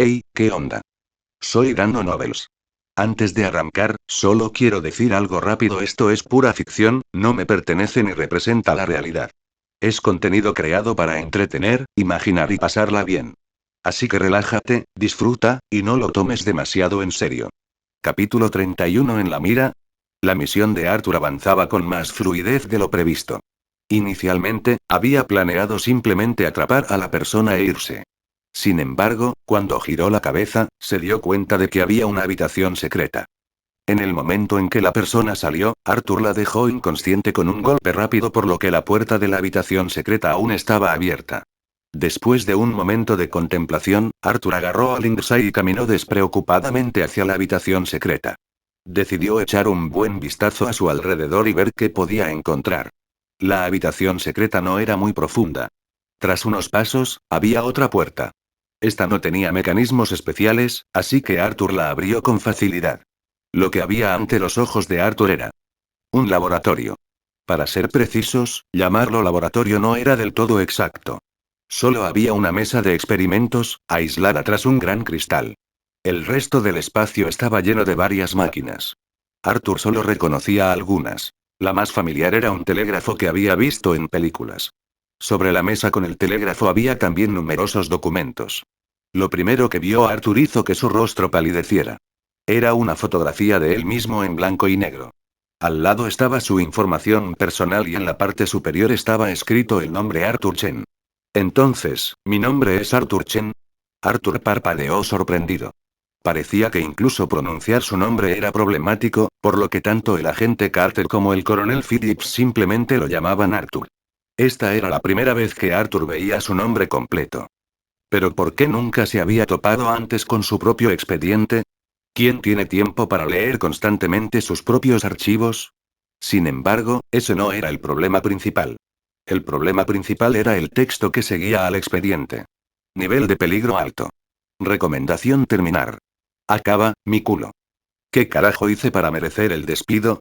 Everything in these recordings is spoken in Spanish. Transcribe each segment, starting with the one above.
Hey, ¿qué onda? Soy Dano Nobles. Antes de arrancar, solo quiero decir algo rápido: esto es pura ficción, no me pertenece ni representa la realidad. Es contenido creado para entretener, imaginar y pasarla bien. Así que relájate, disfruta, y no lo tomes demasiado en serio. Capítulo 31 en la mira. La misión de Arthur avanzaba con más fluidez de lo previsto. Inicialmente, había planeado simplemente atrapar a la persona e irse. Sin embargo, cuando giró la cabeza, se dio cuenta de que había una habitación secreta. En el momento en que la persona salió, Arthur la dejó inconsciente con un golpe rápido, por lo que la puerta de la habitación secreta aún estaba abierta. Después de un momento de contemplación, Arthur agarró a Lindsay y caminó despreocupadamente hacia la habitación secreta. Decidió echar un buen vistazo a su alrededor y ver qué podía encontrar. La habitación secreta no era muy profunda. Tras unos pasos, había otra puerta. Esta no tenía mecanismos especiales, así que Arthur la abrió con facilidad. Lo que había ante los ojos de Arthur era un laboratorio. Para ser precisos, llamarlo laboratorio no era del todo exacto. Solo había una mesa de experimentos, aislada tras un gran cristal. El resto del espacio estaba lleno de varias máquinas. Arthur solo reconocía algunas. La más familiar era un telégrafo que había visto en películas. Sobre la mesa con el telégrafo había también numerosos documentos. Lo primero que vio Arthur hizo que su rostro palideciera. Era una fotografía de él mismo en blanco y negro. Al lado estaba su información personal y en la parte superior estaba escrito el nombre Arthur Chen. Entonces, ¿mi nombre es Arthur Chen? Arthur parpadeó sorprendido. Parecía que incluso pronunciar su nombre era problemático, por lo que tanto el agente Carter como el coronel Phillips simplemente lo llamaban Arthur. Esta era la primera vez que Arthur veía su nombre completo. ¿Pero por qué nunca se había topado antes con su propio expediente? ¿Quién tiene tiempo para leer constantemente sus propios archivos? Sin embargo, ese no era el problema principal. El problema principal era el texto que seguía al expediente. Nivel de peligro alto. Recomendación: terminar. Acaba, mi culo. ¿Qué carajo hice para merecer el despido?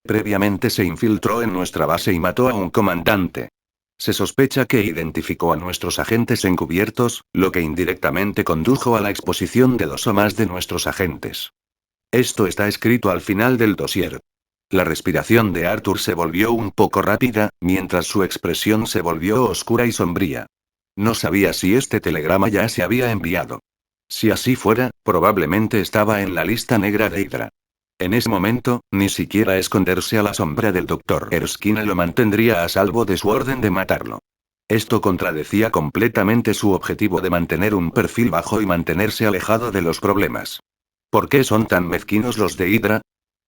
Previamente se infiltró en nuestra base y mató a un comandante. Se sospecha que identificó a nuestros agentes encubiertos, lo que indirectamente condujo a la exposición de 2 o más de nuestros agentes. Esto está escrito al final del dossier. La respiración de Arthur se volvió un poco rápida, mientras su expresión se volvió oscura y sombría. No sabía si este telegrama ya se había enviado. Si así fuera, probablemente estaba en la lista negra de Hydra. En ese momento, ni siquiera esconderse a la sombra del Dr. Erskine lo mantendría a salvo de su orden de matarlo. Esto contradecía completamente su objetivo de mantener un perfil bajo y mantenerse alejado de los problemas. ¿Por qué son tan mezquinos los de Hydra?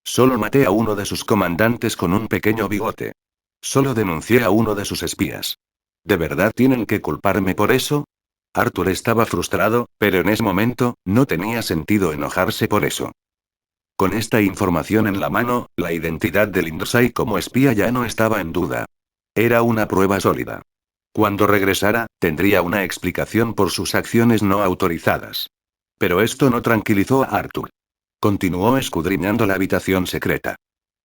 Solo maté a uno de sus comandantes con un pequeño bigote. Solo denuncié a uno de sus espías. ¿De verdad tienen que culparme por eso? Arthur estaba frustrado, pero en ese momento, no tenía sentido enojarse por eso. Con esta información en la mano, la identidad de Lindsay como espía ya no estaba en duda. Era una prueba sólida. Cuando regresara, tendría una explicación por sus acciones no autorizadas. Pero esto no tranquilizó a Arthur. Continuó escudriñando la habitación secreta.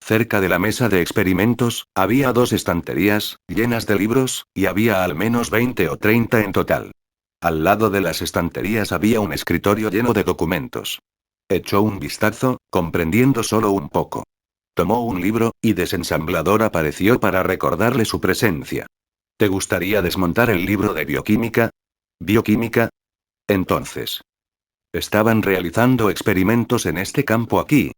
Cerca de la mesa de experimentos, había 2 estanterías, llenas de libros, y había al menos 20 o 30 en total. Al lado de las estanterías había un escritorio lleno de documentos. Echó un vistazo, comprendiendo solo un poco. Tomó un libro, y Desensamblador apareció para recordarle su presencia. ¿Te gustaría desmontar el libro de bioquímica? ¿Bioquímica? Entonces. Estaban realizando experimentos en este campo aquí.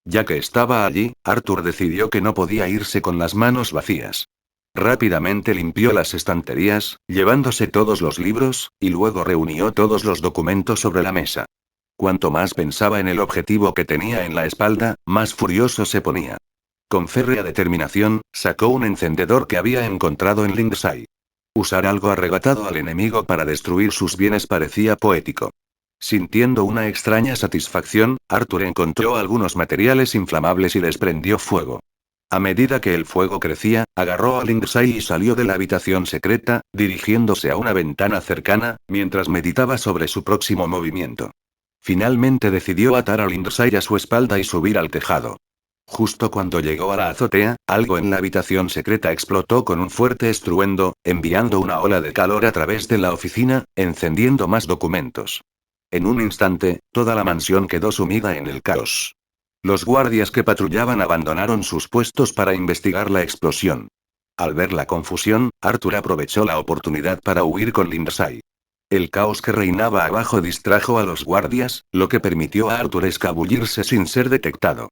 Ya que estaba allí, Arthur decidió que no podía irse con las manos vacías. Rápidamente limpió las estanterías, llevándose todos los libros, y luego reunió todos los documentos sobre la mesa. Cuanto más pensaba en el objetivo que tenía en la espalda, más furioso se ponía. Con férrea determinación, sacó un encendedor que había encontrado en Lindsay. Usar algo arrebatado al enemigo para destruir sus bienes parecía poético. Sintiendo una extraña satisfacción, Arthur encontró algunos materiales inflamables y les prendió fuego. A medida que el fuego crecía, agarró a Lindsay y salió de la habitación secreta, dirigiéndose a una ventana cercana, mientras meditaba sobre su próximo movimiento. Finalmente decidió atar a Lindsay a su espalda y subir al tejado. Justo cuando llegó a la azotea, algo en la habitación secreta explotó con un fuerte estruendo, enviando una ola de calor a través de la oficina, encendiendo más documentos. En un instante, toda la mansión quedó sumida en el caos. Los guardias que patrullaban abandonaron sus puestos para investigar la explosión. Al ver la confusión, Arthur aprovechó la oportunidad para huir con Lindsay. El caos que reinaba abajo distrajo a los guardias, lo que permitió a Arthur escabullirse sin ser detectado.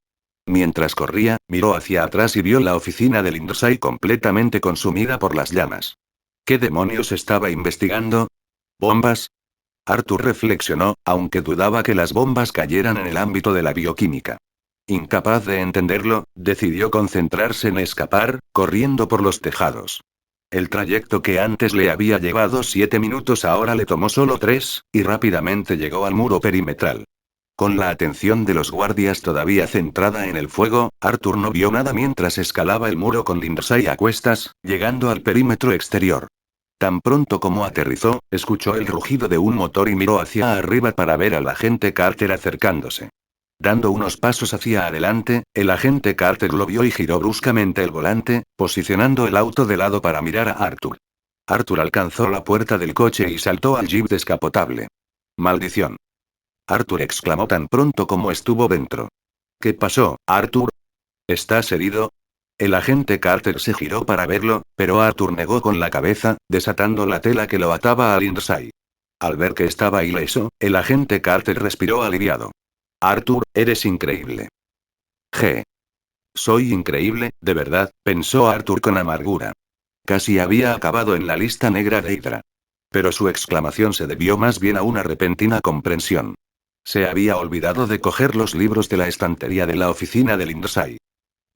Mientras corría, miró hacia atrás y vio la oficina de Lindsay completamente consumida por las llamas. ¿Qué demonios estaba investigando? ¿Bombas? Arthur reflexionó, aunque dudaba que las bombas cayeran en el ámbito de la bioquímica. Incapaz de entenderlo, decidió concentrarse en escapar, corriendo por los tejados. El trayecto que antes le había llevado 7 minutos ahora le tomó solo 3, y rápidamente llegó al muro perimetral. Con la atención de los guardias todavía centrada en el fuego, Arthur no vio nada mientras escalaba el muro con Lindsay a cuestas, llegando al perímetro exterior. Tan pronto como aterrizó, escuchó el rugido de un motor y miró hacia arriba para ver al agente Carter acercándose. Dando unos pasos hacia adelante, el agente Carter lo vio y giró bruscamente el volante, posicionando el auto de lado para mirar a Arthur. Arthur alcanzó la puerta del coche y saltó al jeep descapotable. ¡Maldición! Arthur exclamó tan pronto como estuvo dentro. ¿Qué pasó, Arthur? ¿Estás herido? El agente Carter se giró para verlo, pero Arthur negó con la cabeza, desatando la tela que lo ataba a Lindsay. Al ver que estaba ileso, el agente Carter respiró aliviado. Arthur, eres increíble. G. Soy increíble, de verdad, pensó Arthur con amargura. Casi había acabado en la lista negra de Hydra. Pero su exclamación se debió más bien a una repentina comprensión. Se había olvidado de coger los libros de la estantería de la oficina de Lindsay.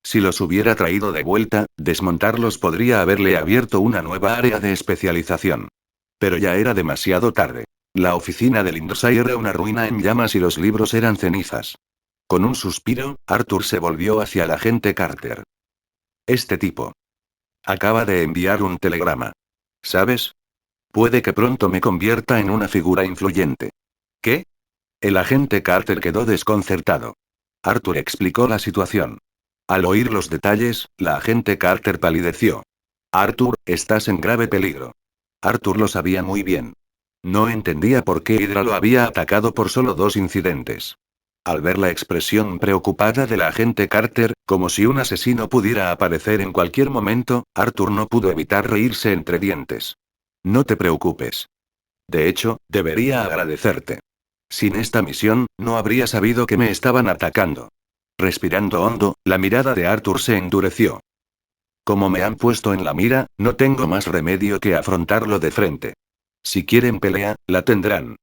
Si los hubiera traído de vuelta, desmontarlos podría haberle abierto una nueva área de especialización. Pero ya era demasiado tarde. La oficina de Lindsay era una ruina en llamas y los libros eran cenizas. Con un suspiro, Arthur se volvió hacia el agente Carter. Este tipo. Acaba de enviar un telegrama. ¿Sabes? Puede que pronto me convierta en una figura influyente. ¿Qué? El agente Carter quedó desconcertado. Arthur explicó la situación. Al oír los detalles, la agente Carter palideció. Arthur, estás en grave peligro. Arthur lo sabía muy bien. No entendía por qué Hydra lo había atacado por solo 2 incidentes. Al ver la expresión preocupada del agente Carter, como si un asesino pudiera aparecer en cualquier momento, Arthur no pudo evitar reírse entre dientes. No te preocupes. De hecho, debería agradecerte. Sin esta misión, no habría sabido que me estaban atacando. Respirando hondo, la mirada de Arthur se endureció. Como me han puesto en la mira, no tengo más remedio que afrontarlo de frente. Si quieren pelea, la tendrán.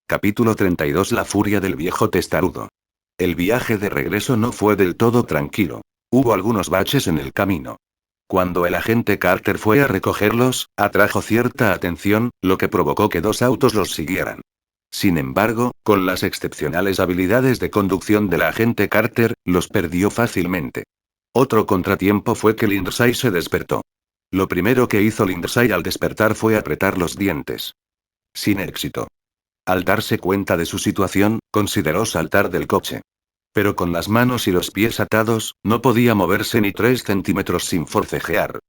Capítulo 32. La furia del viejo testarudo. El viaje de regreso no fue del todo tranquilo. Hubo algunos baches en el camino. Cuando el agente Carter fue a recogerlos, atrajo cierta atención, lo que provocó que 2 autos los siguieran. Sin embargo, con las excepcionales habilidades de conducción del agente Carter, los perdió fácilmente. Otro contratiempo fue que Lindsay se despertó. Lo primero que hizo Lindsay al despertar fue apretar los dientes. Sin éxito. Al darse cuenta de su situación, consideró saltar del coche. Pero con las manos y los pies atados, no podía moverse ni 3 centímetros sin forcejear.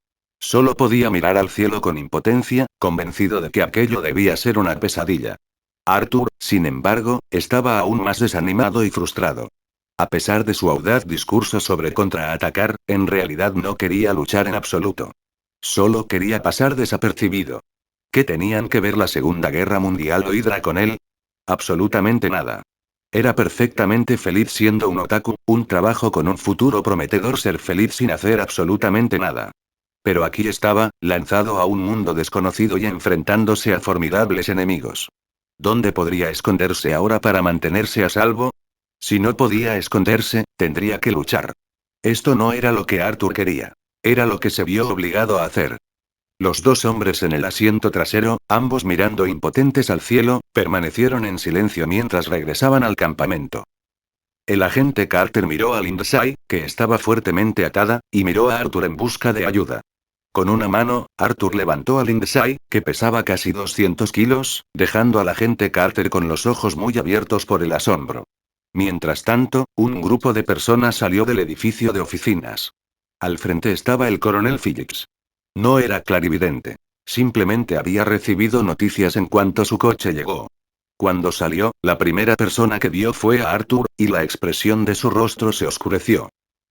Solo podía mirar al cielo con impotencia, convencido de que aquello debía ser una pesadilla. Arthur, sin embargo, estaba aún más desanimado y frustrado. A pesar de su audaz discurso sobre contraatacar, en realidad no quería luchar en absoluto. Solo quería pasar desapercibido. ¿Qué tenían que ver la Segunda Guerra Mundial o Hydra con él? Absolutamente nada. Era perfectamente feliz siendo un otaku, un trabajo con un futuro prometedor, ser feliz sin hacer absolutamente nada. Pero aquí estaba, lanzado a un mundo desconocido y enfrentándose a formidables enemigos. ¿Dónde podría esconderse ahora para mantenerse a salvo? Si no podía esconderse, tendría que luchar. Esto no era lo que Arthur quería. Era lo que se vio obligado a hacer. Los 2 hombres en el asiento trasero, ambos mirando impotentes al cielo, permanecieron en silencio mientras regresaban al campamento. El agente Carter miró a Lindsay, que estaba fuertemente atada, y miró a Arthur en busca de ayuda. Con una mano, Arthur levantó a Lindsay, que pesaba casi 200 kilos, dejando al agente Carter con los ojos muy abiertos por el asombro. Mientras tanto, un grupo de personas salió del edificio de oficinas. Al frente estaba el coronel Phillips. No era clarividente. Simplemente había recibido noticias en cuanto su coche llegó. Cuando salió, la primera persona que vio fue a Arthur, y la expresión de su rostro se oscureció.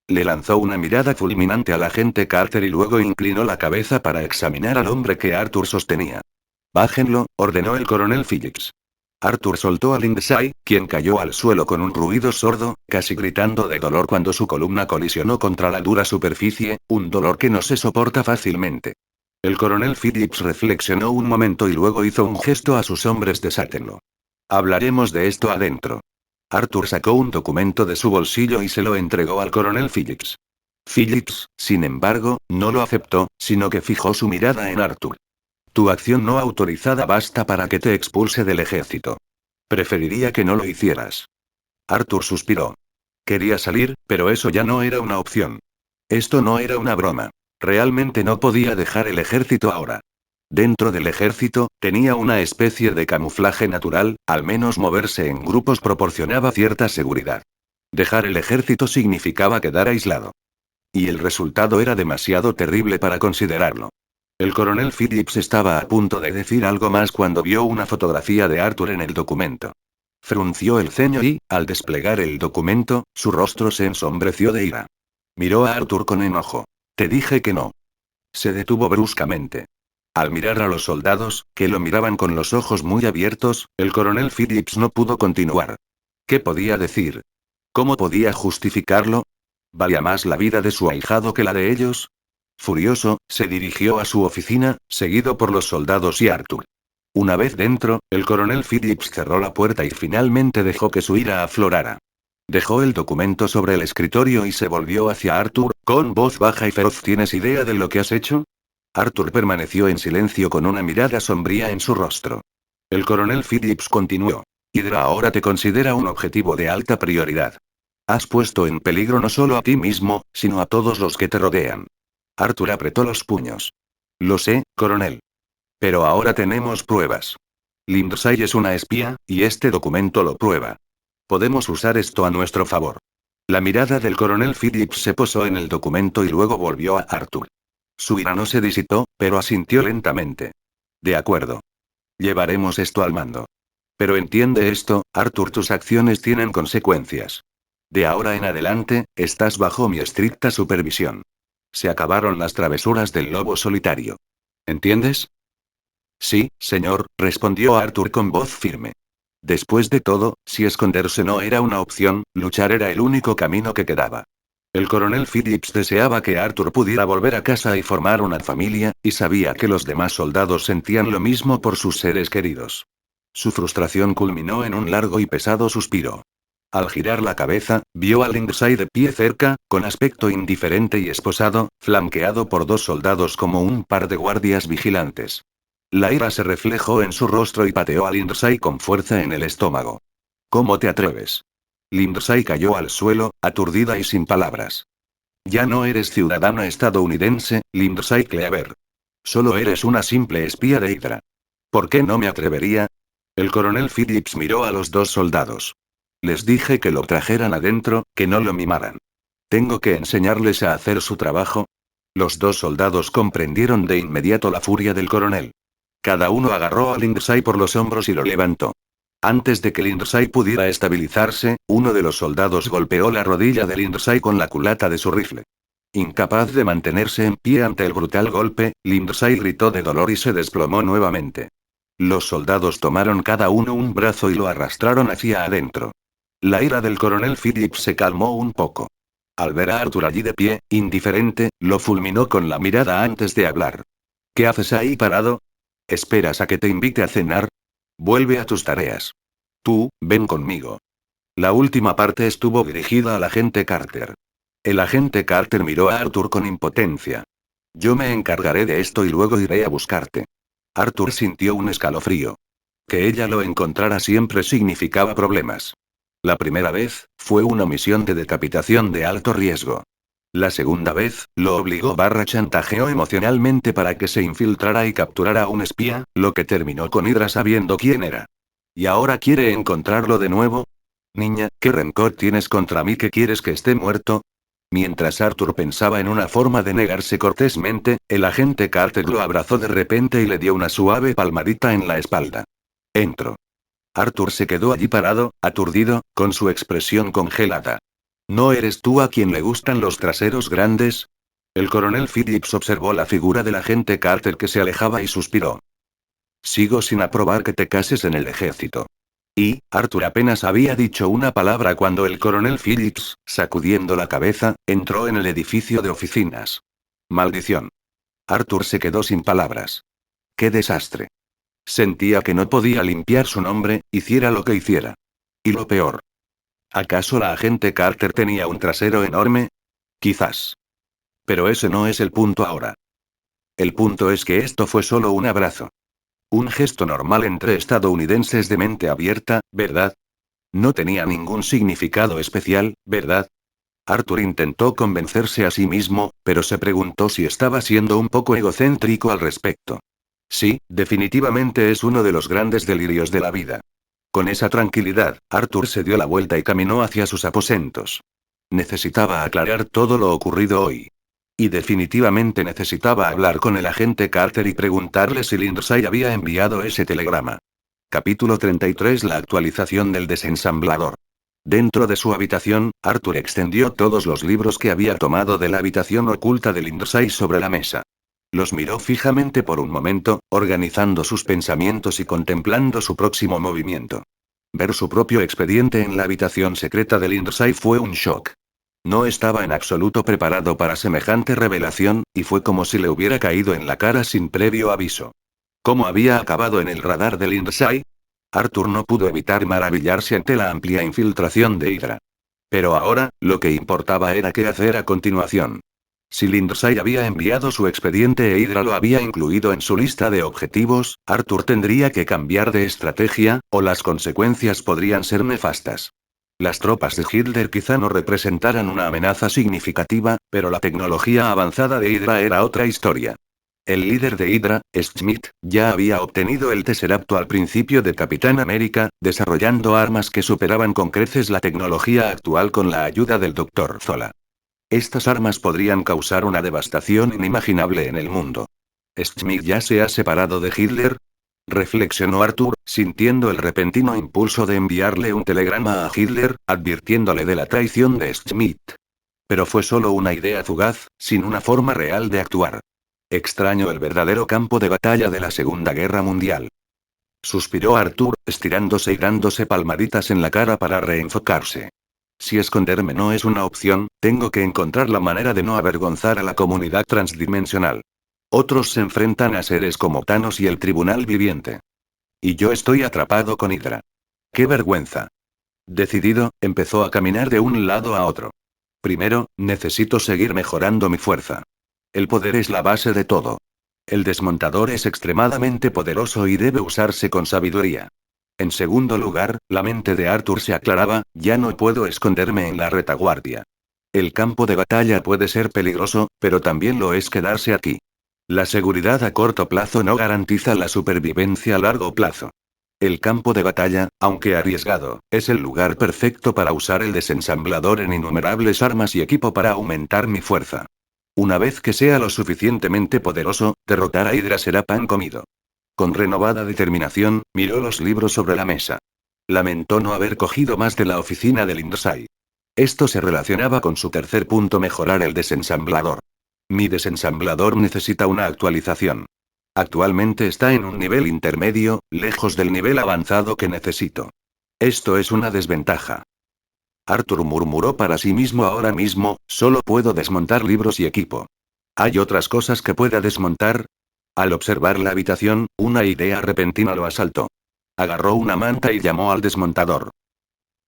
Le lanzó una mirada fulminante al agente Carter y luego inclinó la cabeza para examinar al hombre que Arthur sostenía. «Bájenlo», ordenó el coronel Phillips. Arthur soltó a Lindsay, quien cayó al suelo con un ruido sordo, casi gritando de dolor cuando su columna colisionó contra la dura superficie, un dolor que no se soporta fácilmente. El coronel Phillips reflexionó un momento y luego hizo un gesto a sus hombres: «Desátenlo. Hablaremos de esto adentro». Arthur sacó un documento de su bolsillo y se lo entregó al coronel Phillips. Phillips, sin embargo, no lo aceptó, sino que fijó su mirada en Arthur. «Tu acción no autorizada basta para que te expulse del ejército. Preferiría que no lo hicieras». Arthur suspiró. Quería salir, pero eso ya no era una opción. Esto no era una broma. Realmente no podía dejar el ejército ahora. Dentro del ejército, tenía una especie de camuflaje natural, al menos moverse en grupos proporcionaba cierta seguridad. Dejar el ejército significaba quedar aislado. Y el resultado era demasiado terrible para considerarlo. El coronel Phillips estaba a punto de decir algo más cuando vio una fotografía de Arthur en el documento. Frunció el ceño y, al desplegar el documento, su rostro se ensombreció de ira. Miró a Arthur con enojo. «Te dije que no». Se detuvo bruscamente. Al mirar a los soldados, que lo miraban con los ojos muy abiertos, el coronel Phillips no pudo continuar. ¿Qué podía decir? ¿Cómo podía justificarlo? ¿Valía más la vida de su ahijado que la de ellos? Furioso, se dirigió a su oficina, seguido por los soldados y Arthur. Una vez dentro, el coronel Phillips cerró la puerta y finalmente dejó que su ira aflorara. Dejó el documento sobre el escritorio y se volvió hacia Arthur, con voz baja y feroz. «¿Tienes idea de lo que has hecho?». Arthur permaneció en silencio con una mirada sombría en su rostro. El coronel Phillips continuó. «Hydra ahora te considera un objetivo de alta prioridad. Has puesto en peligro no solo a ti mismo, sino a todos los que te rodean». Arthur apretó los puños. «Lo sé, coronel. Pero ahora tenemos pruebas. Lindsay es una espía, y este documento lo prueba. Podemos usar esto a nuestro favor». La mirada del coronel Phillips se posó en el documento y luego volvió a Arthur. Su ira no se disipó, pero asintió lentamente. «De acuerdo. Llevaremos esto al mando. Pero entiende esto, Arthur, tus acciones tienen consecuencias. De ahora en adelante, estás bajo mi estricta supervisión. Se acabaron las travesuras del lobo solitario. ¿Entiendes?». «Sí, señor», respondió Arthur con voz firme. Después de todo, si esconderse no era una opción, luchar era el único camino que quedaba. El coronel Phillips deseaba que Arthur pudiera volver a casa y formar una familia, y sabía que los demás soldados sentían lo mismo por sus seres queridos. Su frustración culminó en un largo y pesado suspiro. Al girar la cabeza, vio a Lindsay de pie cerca, con aspecto indiferente y esposado, flanqueado por dos soldados como un par de guardias vigilantes. La ira se reflejó en su rostro y pateó a Lindsay con fuerza en el estómago. «¿Cómo te atreves?». Lindsay cayó al suelo, aturdida y sin palabras. «Ya no eres ciudadana estadounidense, Lindsay Cleaver. Solo eres una simple espía de Hydra». «¿Por qué no me atrevería?». El coronel Phillips miró a los dos soldados. «Les dije que lo trajeran adentro, que no lo mimaran. ¿Tengo que enseñarles a hacer su trabajo?». Los dos soldados comprendieron de inmediato la furia del coronel. Cada uno agarró a Lindsay por los hombros y lo levantó. Antes de que Lindsay pudiera estabilizarse, uno de los soldados golpeó la rodilla de Lindsay con la culata de su rifle. Incapaz de mantenerse en pie ante el brutal golpe, Lindsay gritó de dolor y se desplomó nuevamente. Los soldados tomaron cada uno un brazo y lo arrastraron hacia adentro. La ira del coronel Phillips se calmó un poco. Al ver a Arthur allí de pie, indiferente, lo fulminó con la mirada antes de hablar. «¿Qué haces ahí parado? ¿Esperas a que te invite a cenar? Vuelve a tus tareas. Tú, ven conmigo». La última parte estuvo dirigida al agente Carter. El agente Carter miró a Arthur con impotencia. «Yo me encargaré de esto y luego iré a buscarte». Arthur sintió un escalofrío. Que ella lo encontrara siempre significaba problemas. La primera vez, fue una misión de decapitación de alto riesgo. La segunda vez, lo obligó / chantajeó emocionalmente para que se infiltrara y capturara a un espía, lo que terminó con Hydra sabiendo quién era. ¿Y ahora quiere encontrarlo de nuevo? Niña, ¿qué rencor tienes contra mí que quieres que esté muerto? Mientras Arthur pensaba en una forma de negarse cortésmente, el agente Carter lo abrazó de repente y le dio una suave palmadita en la espalda. Entro. Arthur se quedó allí parado, aturdido, con su expresión congelada. ¿No eres tú a quien le gustan los traseros grandes? El coronel Phillips observó la figura del agente Carter que se alejaba y suspiró. Sigo sin aprobar que te cases en el ejército. Y, Arthur apenas había dicho una palabra cuando el coronel Phillips, sacudiendo la cabeza, entró en el edificio de oficinas. Maldición. Arthur se quedó sin palabras. ¡Qué desastre! Sentía que no podía limpiar su nombre, hiciera lo que hiciera. Y lo peor. ¿Acaso la agente Carter tenía un trasero enorme? Quizás. Pero ese no es el punto ahora. El punto es que esto fue solo un abrazo. Un gesto normal entre estadounidenses de mente abierta, ¿verdad? No tenía ningún significado especial, ¿verdad? Arthur intentó convencerse a sí mismo, pero se preguntó si estaba siendo un poco egocéntrico al respecto. Sí, definitivamente es uno de los grandes delirios de la vida. Con esa tranquilidad, Arthur se dio la vuelta y caminó hacia sus aposentos. Necesitaba aclarar todo lo ocurrido hoy. Y definitivamente necesitaba hablar con el agente Carter y preguntarle si Lindsay había enviado ese telegrama. Capítulo 33. La actualización del desensamblador. Dentro de su habitación, Arthur extendió todos los libros que había tomado de la habitación oculta de Lindsay sobre la mesa. Los miró fijamente por un momento, organizando sus pensamientos y contemplando su próximo movimiento. Ver su propio expediente en la habitación secreta de Lindsay fue un shock. No estaba en absoluto preparado para semejante revelación, y fue como si le hubiera caído en la cara sin previo aviso. ¿Cómo había acabado en el radar de Lindsay? Arthur no pudo evitar maravillarse ante la amplia infiltración de Hydra. Pero ahora, lo que importaba era qué hacer a continuación. Si Lindsay había enviado su expediente e Hydra lo había incluido en su lista de objetivos, Arthur tendría que cambiar de estrategia, o las consecuencias podrían ser nefastas. Las tropas de Hitler quizá no representaran una amenaza significativa, pero la tecnología avanzada de Hydra era otra historia. El líder de Hydra, Schmidt, ya había obtenido el Tesseracto al principio de Capitán América, desarrollando armas que superaban con creces la tecnología actual con la ayuda del Dr. Zola. Estas armas podrían causar una devastación inimaginable en el mundo. ¿Schmidt ya se ha separado de Hitler? Reflexionó Arthur, sintiendo el repentino impulso de enviarle un telegrama a Hitler, advirtiéndole de la traición de Schmidt. Pero fue solo una idea fugaz, sin una forma real de actuar. Extraño el verdadero campo de batalla de la Segunda Guerra Mundial. Suspiró Arthur, estirándose y dándose palmaditas en la cara para reenfocarse. Si esconderme no es una opción, tengo que encontrar la manera de no avergonzar a la comunidad transdimensional. Otros se enfrentan a seres como Thanos y el Tribunal Viviente. Y yo estoy atrapado con Hydra. ¡Qué vergüenza! Decidido, empezó a caminar de un lado a otro. Primero, necesito seguir mejorando mi fuerza. El poder es la base de todo. El desmontador es extremadamente poderoso y debe usarse con sabiduría. En segundo lugar, la mente de Arthur se aclaraba, ya no puedo esconderme en la retaguardia. El campo de batalla puede ser peligroso, pero también lo es quedarse aquí. La seguridad a corto plazo no garantiza la supervivencia a largo plazo. El campo de batalla, aunque arriesgado, es el lugar perfecto para usar el desensamblador en innumerables armas y equipo para aumentar mi fuerza. Una vez que sea lo suficientemente poderoso, derrotar a Hydra será pan comido. Con renovada determinación, miró los libros sobre la mesa. Lamentó no haber cogido más de la oficina de Lindsay. Esto se relacionaba con su tercer punto: mejorar el desensamblador. Mi desensamblador necesita una actualización. Actualmente está en un nivel intermedio, lejos del nivel avanzado que necesito. Esto es una desventaja. Arthur murmuró para sí mismo: ahora mismo, solo puedo desmontar libros y equipo. ¿Hay otras cosas que pueda desmontar? Al observar la habitación, una idea repentina lo asaltó. Agarró una manta y llamó al desmontador.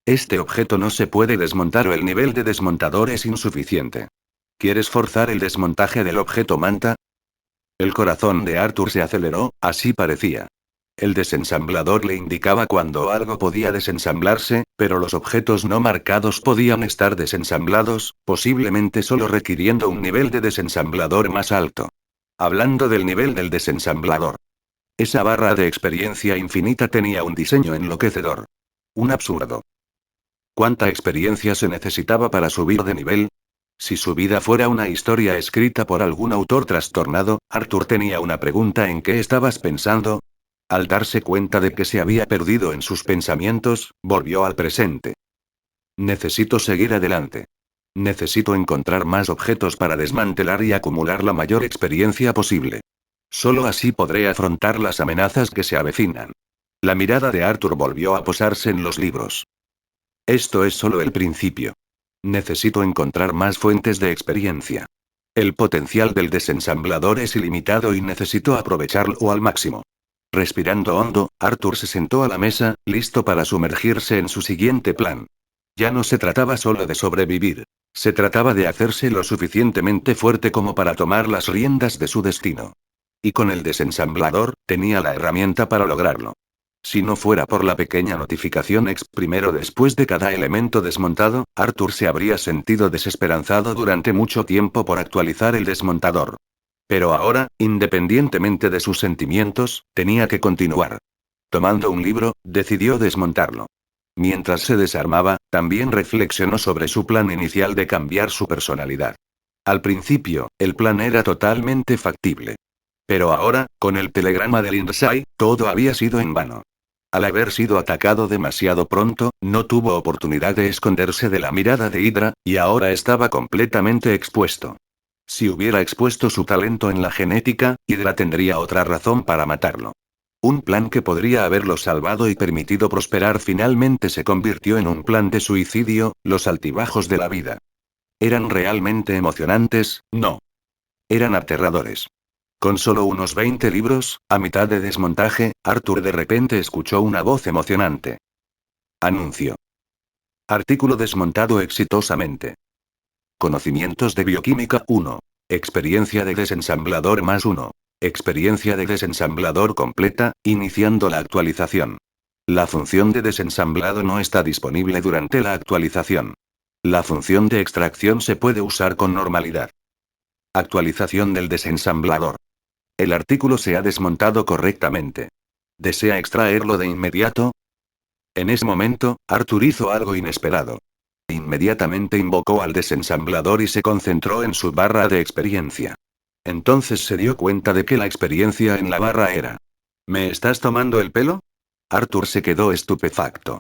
Este objeto no se puede desmontar o el nivel de desmontador es insuficiente. ¿Quieres forzar el desmontaje del objeto manta? El corazón de Arthur se aceleró, así parecía. El desensamblador le indicaba cuando algo podía desensamblarse, pero los objetos no marcados podían estar desensamblados, posiblemente solo requiriendo un nivel de desensamblador más alto. Hablando del nivel del desensamblador. Esa barra de experiencia infinita tenía un diseño enloquecedor. Un absurdo. ¿Cuánta experiencia se necesitaba para subir de nivel? Si su vida fuera una historia escrita por algún autor trastornado, Arthur tenía una pregunta: ¿en qué estabas pensando? Al darse cuenta de que se había perdido en sus pensamientos, volvió al presente. Necesito seguir adelante. Necesito encontrar más objetos para desmantelar y acumular la mayor experiencia posible. Solo así podré afrontar las amenazas que se avecinan. La mirada de Arthur volvió a posarse en los libros. Esto es solo el principio. Necesito encontrar más fuentes de experiencia. El potencial del desensamblador es ilimitado y necesito aprovecharlo al máximo. Respirando hondo, Arthur se sentó a la mesa, listo para sumergirse en su siguiente plan. Ya no se trataba solo de sobrevivir. Se trataba de hacerse lo suficientemente fuerte como para tomar las riendas de su destino. Y con el desensamblador, tenía la herramienta para lograrlo. Si no fuera por la pequeña notificación primero después de cada elemento desmontado, Arthur se habría sentido desesperanzado durante mucho tiempo por actualizar el desmontador. Pero ahora, independientemente de sus sentimientos, tenía que continuar. Tomando un libro, decidió desmontarlo. Mientras se desarmaba, también reflexionó sobre su plan inicial de cambiar su personalidad. Al principio, el plan era totalmente factible. Pero ahora, con el telegrama de Lindsay, todo había sido en vano. Al haber sido atacado demasiado pronto, no tuvo oportunidad de esconderse de la mirada de Hydra, y ahora estaba completamente expuesto. Si hubiera expuesto su talento en la genética, Hydra tendría otra razón para matarlo. Un plan que podría haberlo salvado y permitido prosperar finalmente se convirtió en un plan de suicidio, los altibajos de la vida. ¿Eran realmente emocionantes? No. Eran aterradores. Con solo unos 20 libros, a mitad de desmontaje, Arthur de repente escuchó una voz emocionante. Anuncio. Artículo desmontado exitosamente. Conocimientos de bioquímica 1. Experiencia de desensamblador más 1. Experiencia de desensamblador completa, iniciando la actualización. La función de desensamblado no está disponible durante la actualización. La función de extracción se puede usar con normalidad. Actualización del desensamblador. El artículo se ha desmontado correctamente. ¿Desea extraerlo de inmediato? En ese momento, Arthur hizo algo inesperado. Inmediatamente invocó al desensamblador y se concentró en su barra de experiencia. Entonces se dio cuenta de que la experiencia en la barra era: ¿me estás tomando el pelo? Arthur se quedó estupefacto.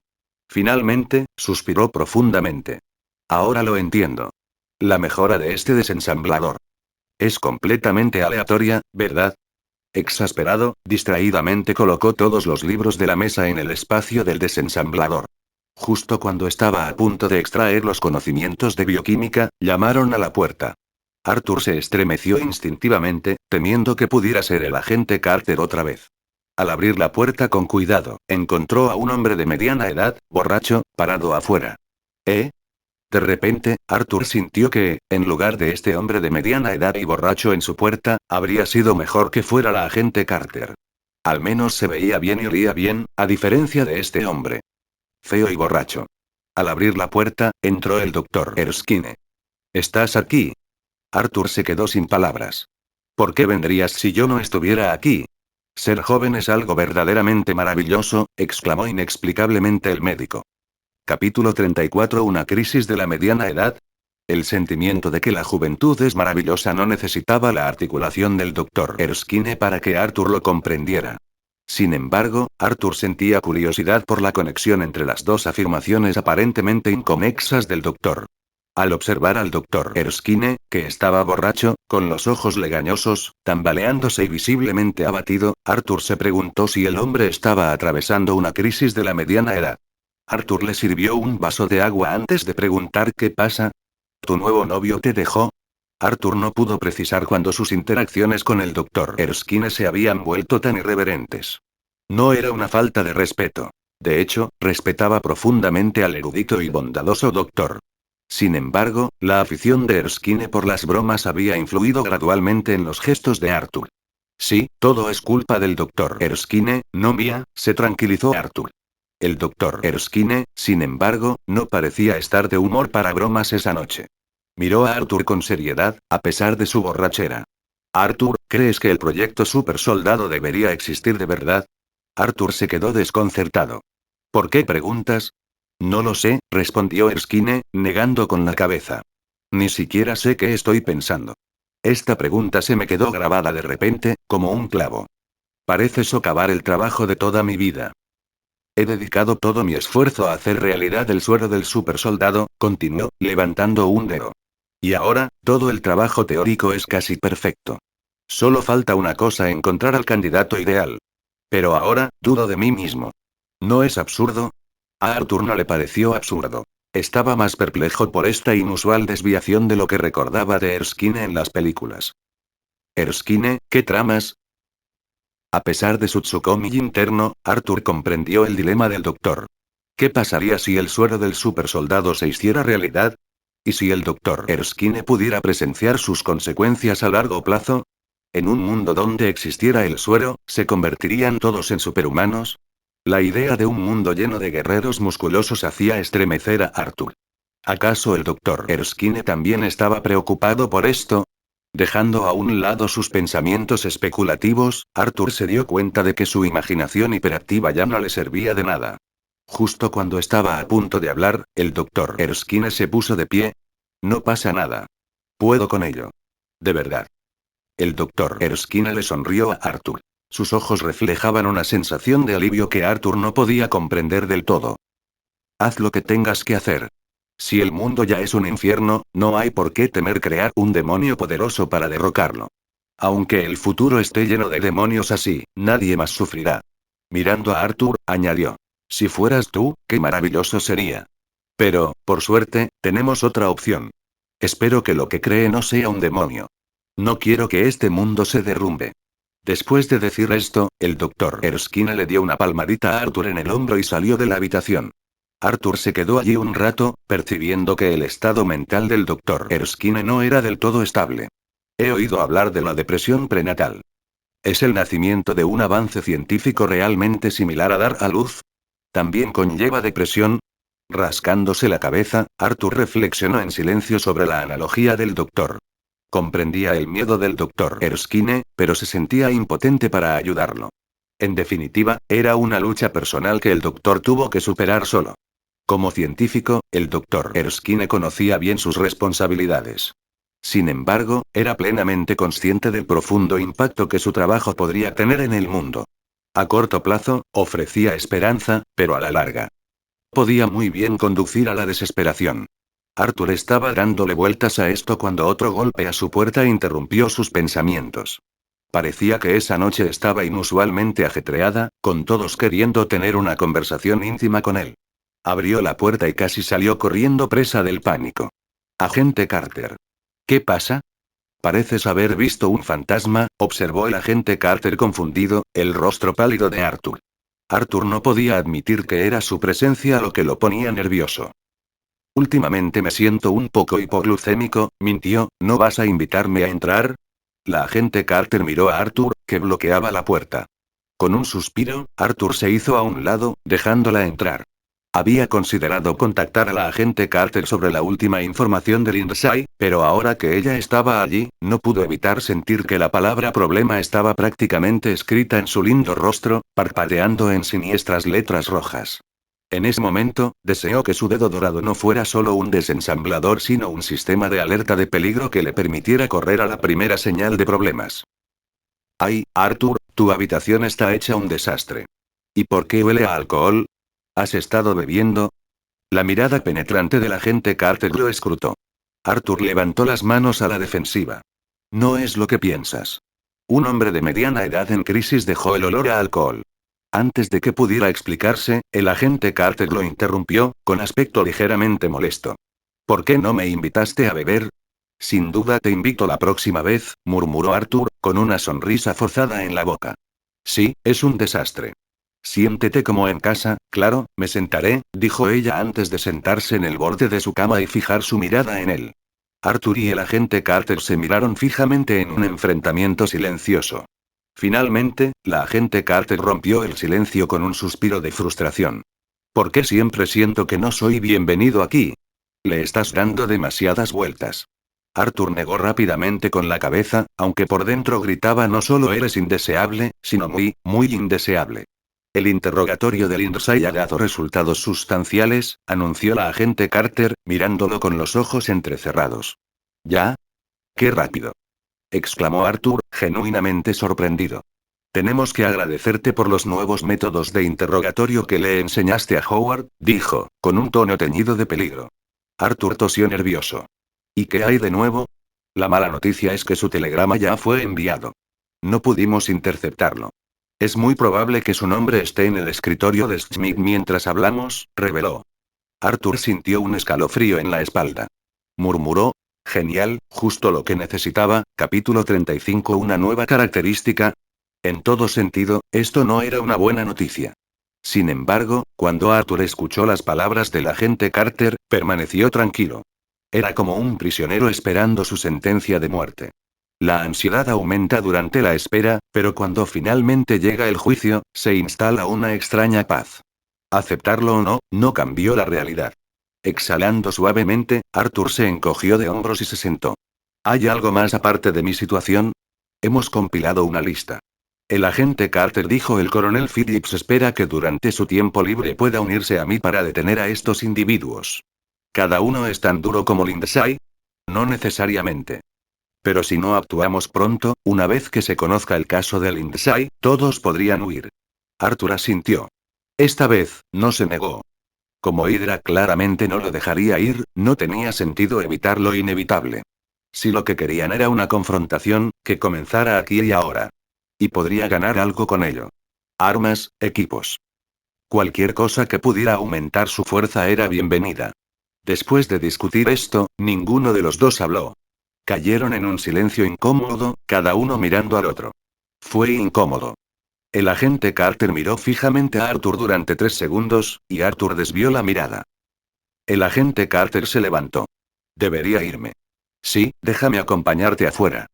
Finalmente, suspiró profundamente. Ahora lo entiendo. La mejora de este desensamblador es completamente aleatoria, ¿verdad? Exasperado, distraídamente colocó todos los libros de la mesa en el espacio del desensamblador. Justo cuando estaba a punto de extraer los conocimientos de bioquímica, llamaron a la puerta. Arthur se estremeció instintivamente, temiendo que pudiera ser el agente Carter otra vez. Al abrir la puerta con cuidado, encontró a un hombre de mediana edad, borracho, parado afuera. ¿Eh? De repente, Arthur sintió que, en lugar de este hombre de mediana edad y borracho en su puerta, habría sido mejor que fuera la agente Carter. Al menos se veía bien y olía bien, a diferencia de este hombre feo y borracho. Al abrir la puerta, entró el doctor Erskine. ¿Estás aquí? Arthur se quedó sin palabras. ¿Por qué vendrías si yo no estuviera aquí? Ser joven es algo verdaderamente maravilloso, exclamó inexplicablemente el médico. Capítulo 34. Una crisis de la mediana edad. El sentimiento de que la juventud es maravillosa no necesitaba la articulación del doctor Erskine para que Arthur lo comprendiera. Sin embargo, Arthur sentía curiosidad por la conexión entre las dos afirmaciones aparentemente inconexas del doctor. Al observar al doctor Erskine, que estaba borracho, con los ojos legañosos, tambaleándose y visiblemente abatido, Arthur se preguntó si el hombre estaba atravesando una crisis de la mediana edad. Arthur le sirvió un vaso de agua antes de preguntar ¿qué pasa? ¿Tu nuevo novio te dejó? Arthur no pudo precisar cuándo sus interacciones con el doctor Erskine se habían vuelto tan irreverentes. No era una falta de respeto. De hecho, respetaba profundamente al erudito y bondadoso doctor. Sin embargo, la afición de Erskine por las bromas había influido gradualmente en los gestos de Arthur. Sí, todo es culpa del doctor Erskine, no mía, se tranquilizó Arthur. El doctor Erskine, sin embargo, no parecía estar de humor para bromas esa noche. Miró a Arthur con seriedad, a pesar de su borrachera. Arthur, ¿crees que el proyecto Super Soldado debería existir de verdad? Arthur se quedó desconcertado. ¿Por qué preguntas? No lo sé, respondió Erskine, negando con la cabeza. Ni siquiera sé qué estoy pensando. Esta pregunta se me quedó grabada de repente, como un clavo. Parece socavar el trabajo de toda mi vida. He dedicado todo mi esfuerzo a hacer realidad el suero del supersoldado, continuó, levantando un dedo. Y ahora, todo el trabajo teórico es casi perfecto. Solo falta una cosa: encontrar al candidato ideal. Pero ahora, dudo de mí mismo. ¿No es absurdo? A Arthur no le pareció absurdo. Estaba más perplejo por esta inusual desviación de lo que recordaba de Erskine en las películas. ¿Erskine, qué tramas? A pesar de su tsukomi interno, Arthur comprendió el dilema del doctor. ¿Qué pasaría si el suero del supersoldado se hiciera realidad? ¿Y si el doctor Erskine pudiera presenciar sus consecuencias a largo plazo? ¿En un mundo donde existiera el suero, se convertirían todos en superhumanos? La idea de un mundo lleno de guerreros musculosos hacía estremecer a Arthur. ¿Acaso el doctor Erskine también estaba preocupado por esto? Dejando a un lado sus pensamientos especulativos, Arthur se dio cuenta de que su imaginación hiperactiva ya no le servía de nada. Justo cuando estaba a punto de hablar, el doctor Erskine se puso de pie. No pasa nada. Puedo con ello. De verdad. El doctor Erskine le sonrió a Arthur. Sus ojos reflejaban una sensación de alivio que Arthur no podía comprender del todo. Haz lo que tengas que hacer. Si el mundo ya es un infierno, no hay por qué temer crear un demonio poderoso para derrocarlo. Aunque el futuro esté lleno de demonios así, nadie más sufrirá. Mirando a Arthur, añadió. Si fueras tú, qué maravilloso sería. Pero, por suerte, tenemos otra opción. Espero que lo que cree no sea un demonio. No quiero que este mundo se derrumbe. Después de decir esto, el doctor Erskine le dio una palmadita a Arthur en el hombro y salió de la habitación. Arthur se quedó allí un rato, percibiendo que el estado mental del doctor Erskine no era del todo estable. He oído hablar de la depresión prenatal. ¿Es el nacimiento de un avance científico realmente similar a dar a luz? ¿También conlleva depresión? Rascándose la cabeza, Arthur reflexionó en silencio sobre la analogía del doctor. Comprendía el miedo del doctor Erskine, pero se sentía impotente para ayudarlo. En definitiva, era una lucha personal que el doctor tuvo que superar solo. Como científico, el doctor Erskine conocía bien sus responsabilidades. Sin embargo, era plenamente consciente del profundo impacto que su trabajo podría tener en el mundo. A corto plazo, ofrecía esperanza, pero a la larga. Podía muy bien conducir a la desesperación. Arthur estaba dándole vueltas a esto cuando otro golpe a su puerta interrumpió sus pensamientos. Parecía que esa noche estaba inusualmente ajetreada, con todos queriendo tener una conversación íntima con él. Abrió la puerta y casi salió corriendo presa del pánico. Agente Carter. ¿Qué pasa? Pareces haber visto un fantasma, observó el agente Carter confundido, el rostro pálido de Arthur. Arthur no podía admitir que era su presencia lo que lo ponía nervioso. Últimamente me siento un poco hipoglucémico, mintió. ¿No vas a invitarme a entrar? La agente Carter miró a Arthur, que bloqueaba la puerta. Con un suspiro, Arthur se hizo a un lado, dejándola entrar. Había considerado contactar a la agente Carter sobre la última información de Lindsay, pero ahora que ella estaba allí, no pudo evitar sentir que la palabra problema estaba prácticamente escrita en su lindo rostro, parpadeando en siniestras letras rojas. En ese momento, deseó que su dedo dorado no fuera solo un desensamblador sino un sistema de alerta de peligro que le permitiera correr a la primera señal de problemas. ¡Ay, Arthur, tu habitación está hecha un desastre! ¿Y por qué huele a alcohol? ¿Has estado bebiendo? La mirada penetrante del agente Carter lo escrutó. Arthur levantó las manos a la defensiva. No es lo que piensas. Un hombre de mediana edad en crisis dejó el olor a alcohol. Antes de que pudiera explicarse, el agente Carter lo interrumpió, con aspecto ligeramente molesto. ¿Por qué no me invitaste a beber? Sin duda te invito la próxima vez, murmuró Arthur, con una sonrisa forzada en la boca. Sí, es un desastre. Siéntete como en casa, claro, me sentaré, dijo ella antes de sentarse en el borde de su cama y fijar su mirada en él. Arthur y el agente Carter se miraron fijamente en un enfrentamiento silencioso. Finalmente, la agente Carter rompió el silencio con un suspiro de frustración. ¿Por qué siempre siento que no soy bienvenido aquí? Le estás dando demasiadas vueltas. Arthur negó rápidamente con la cabeza, aunque por dentro gritaba: no solo eres indeseable, sino muy, muy indeseable. El interrogatorio de Lindsay ha dado resultados sustanciales, anunció la agente Carter, mirándolo con los ojos entrecerrados. ¿Ya? ¡Qué rápido!, exclamó Arthur, genuinamente sorprendido. Tenemos que agradecerte por los nuevos métodos de interrogatorio que le enseñaste a Howard, dijo, con un tono teñido de peligro. Arthur tosió nervioso. ¿Y qué hay de nuevo? La mala noticia es que su telegrama ya fue enviado. No pudimos interceptarlo. Es muy probable que su nombre esté en el escritorio de Schmidt mientras hablamos, reveló. Arthur sintió un escalofrío en la espalda. Murmuró. Genial, justo lo que necesitaba, capítulo 35. Una nueva característica. En todo sentido, esto no era una buena noticia. Sin embargo, cuando Arthur escuchó las palabras del agente Carter, permaneció tranquilo. Era como un prisionero esperando su sentencia de muerte. La ansiedad aumenta durante la espera, pero cuando finalmente llega el juicio, se instala una extraña paz. Aceptarlo o no, no cambió la realidad. Exhalando suavemente, Arthur se encogió de hombros y se sentó. ¿Hay algo más aparte de mi situación? Hemos compilado una lista. El agente Carter dijo: el coronel Phillips espera que durante su tiempo libre pueda unirse a mí para detener a estos individuos. ¿Cada uno es tan duro como Lindsay? No necesariamente. Pero si no actuamos pronto, una vez que se conozca el caso de Lindsay, todos podrían huir. Arthur asintió. Esta vez, no se negó. Como Hydra claramente no lo dejaría ir, no tenía sentido evitar lo inevitable. Si lo que querían era una confrontación, que comenzara aquí y ahora. Y podría ganar algo con ello. Armas, equipos. Cualquier cosa que pudiera aumentar su fuerza era bienvenida. Después de discutir esto, ninguno de los dos habló. Cayeron en un silencio incómodo, cada uno mirando al otro. Fue incómodo. El agente Carter miró fijamente a Arthur durante 3 segundos, y Arthur desvió la mirada. El agente Carter se levantó. Debería irme. Sí, déjame acompañarte afuera.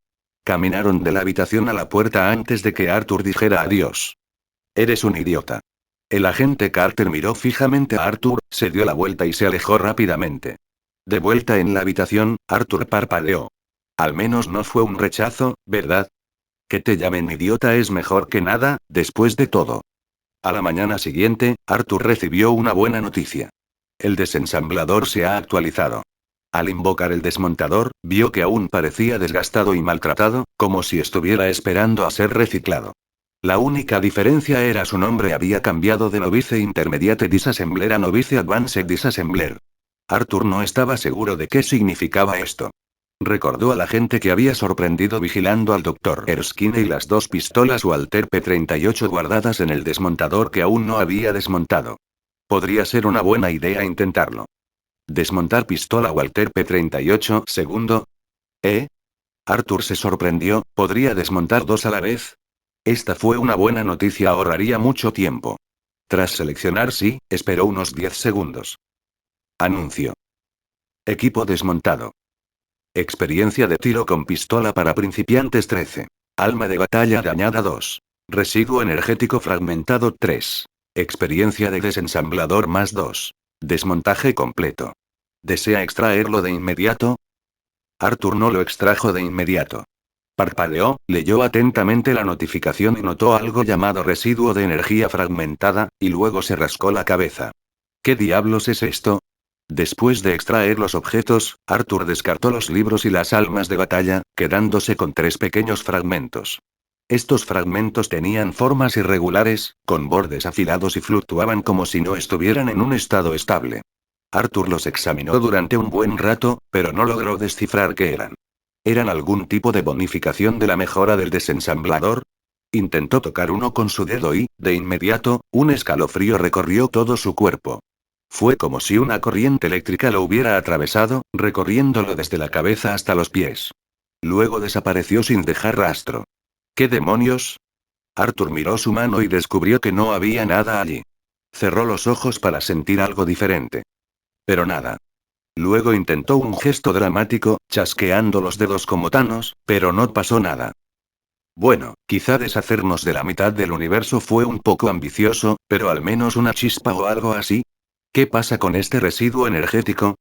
Caminaron de la habitación a la puerta antes de que Arthur dijera adiós. Eres un idiota. El agente Carter miró fijamente a Arthur, se dio la vuelta y se alejó rápidamente. De vuelta en la habitación, Arthur parpadeó. Al menos no fue un rechazo, ¿verdad? Que te llamen idiota es mejor que nada, después de todo. A la mañana siguiente, Arthur recibió una buena noticia. El desensamblador se ha actualizado. Al invocar el desmontador, vio que aún parecía desgastado y maltratado, como si estuviera esperando a ser reciclado. La única diferencia era su nombre había cambiado de Novice Intermediate Disassembler a Novice Advanced Disassembler. Arthur no estaba seguro de qué significaba esto. Recordó a la gente que había sorprendido vigilando al Dr. Erskine y las 2 pistolas Walter P-38 guardadas en el desmontador que aún no había desmontado. Podría ser una buena idea intentarlo. Desmontar pistola Walter P-38, segundo. Arthur se sorprendió, ¿podría desmontar 2 a la vez? Esta fue una buena noticia, ahorraría mucho tiempo. Tras seleccionar sí, esperó unos 10 segundos. Anuncio. Equipo desmontado. Experiencia de tiro con pistola para principiantes 13. Alma de batalla dañada 2. Residuo energético fragmentado 3. Experiencia de desensamblador más 2. Desmontaje completo. ¿Desea extraerlo de inmediato? Arthur no lo extrajo de inmediato. Parpadeó, leyó atentamente la notificación y notó algo llamado residuo de energía fragmentada, y luego se rascó la cabeza. ¿Qué diablos es esto? Después de extraer los objetos, Arthur descartó los libros y las almas de batalla, quedándose con 3 pequeños fragmentos. Estos fragmentos tenían formas irregulares, con bordes afilados y fluctuaban como si no estuvieran en un estado estable. Arthur los examinó durante un buen rato, pero no logró descifrar qué eran. ¿Eran algún tipo de bonificación de la mejora del desensamblador? Intentó tocar uno con su dedo y, de inmediato, un escalofrío recorrió todo su cuerpo. Fue como si una corriente eléctrica lo hubiera atravesado, recorriéndolo desde la cabeza hasta los pies. Luego desapareció sin dejar rastro. ¿Qué demonios? Arthur miró su mano y descubrió que no había nada allí. Cerró los ojos para sentir algo diferente. Pero nada. Luego intentó un gesto dramático, chasqueando los dedos como Thanos, pero no pasó nada. Bueno, quizá deshacernos de la mitad del universo fue un poco ambicioso, pero al menos una chispa o algo así. ¿Qué pasa con este residuo energético?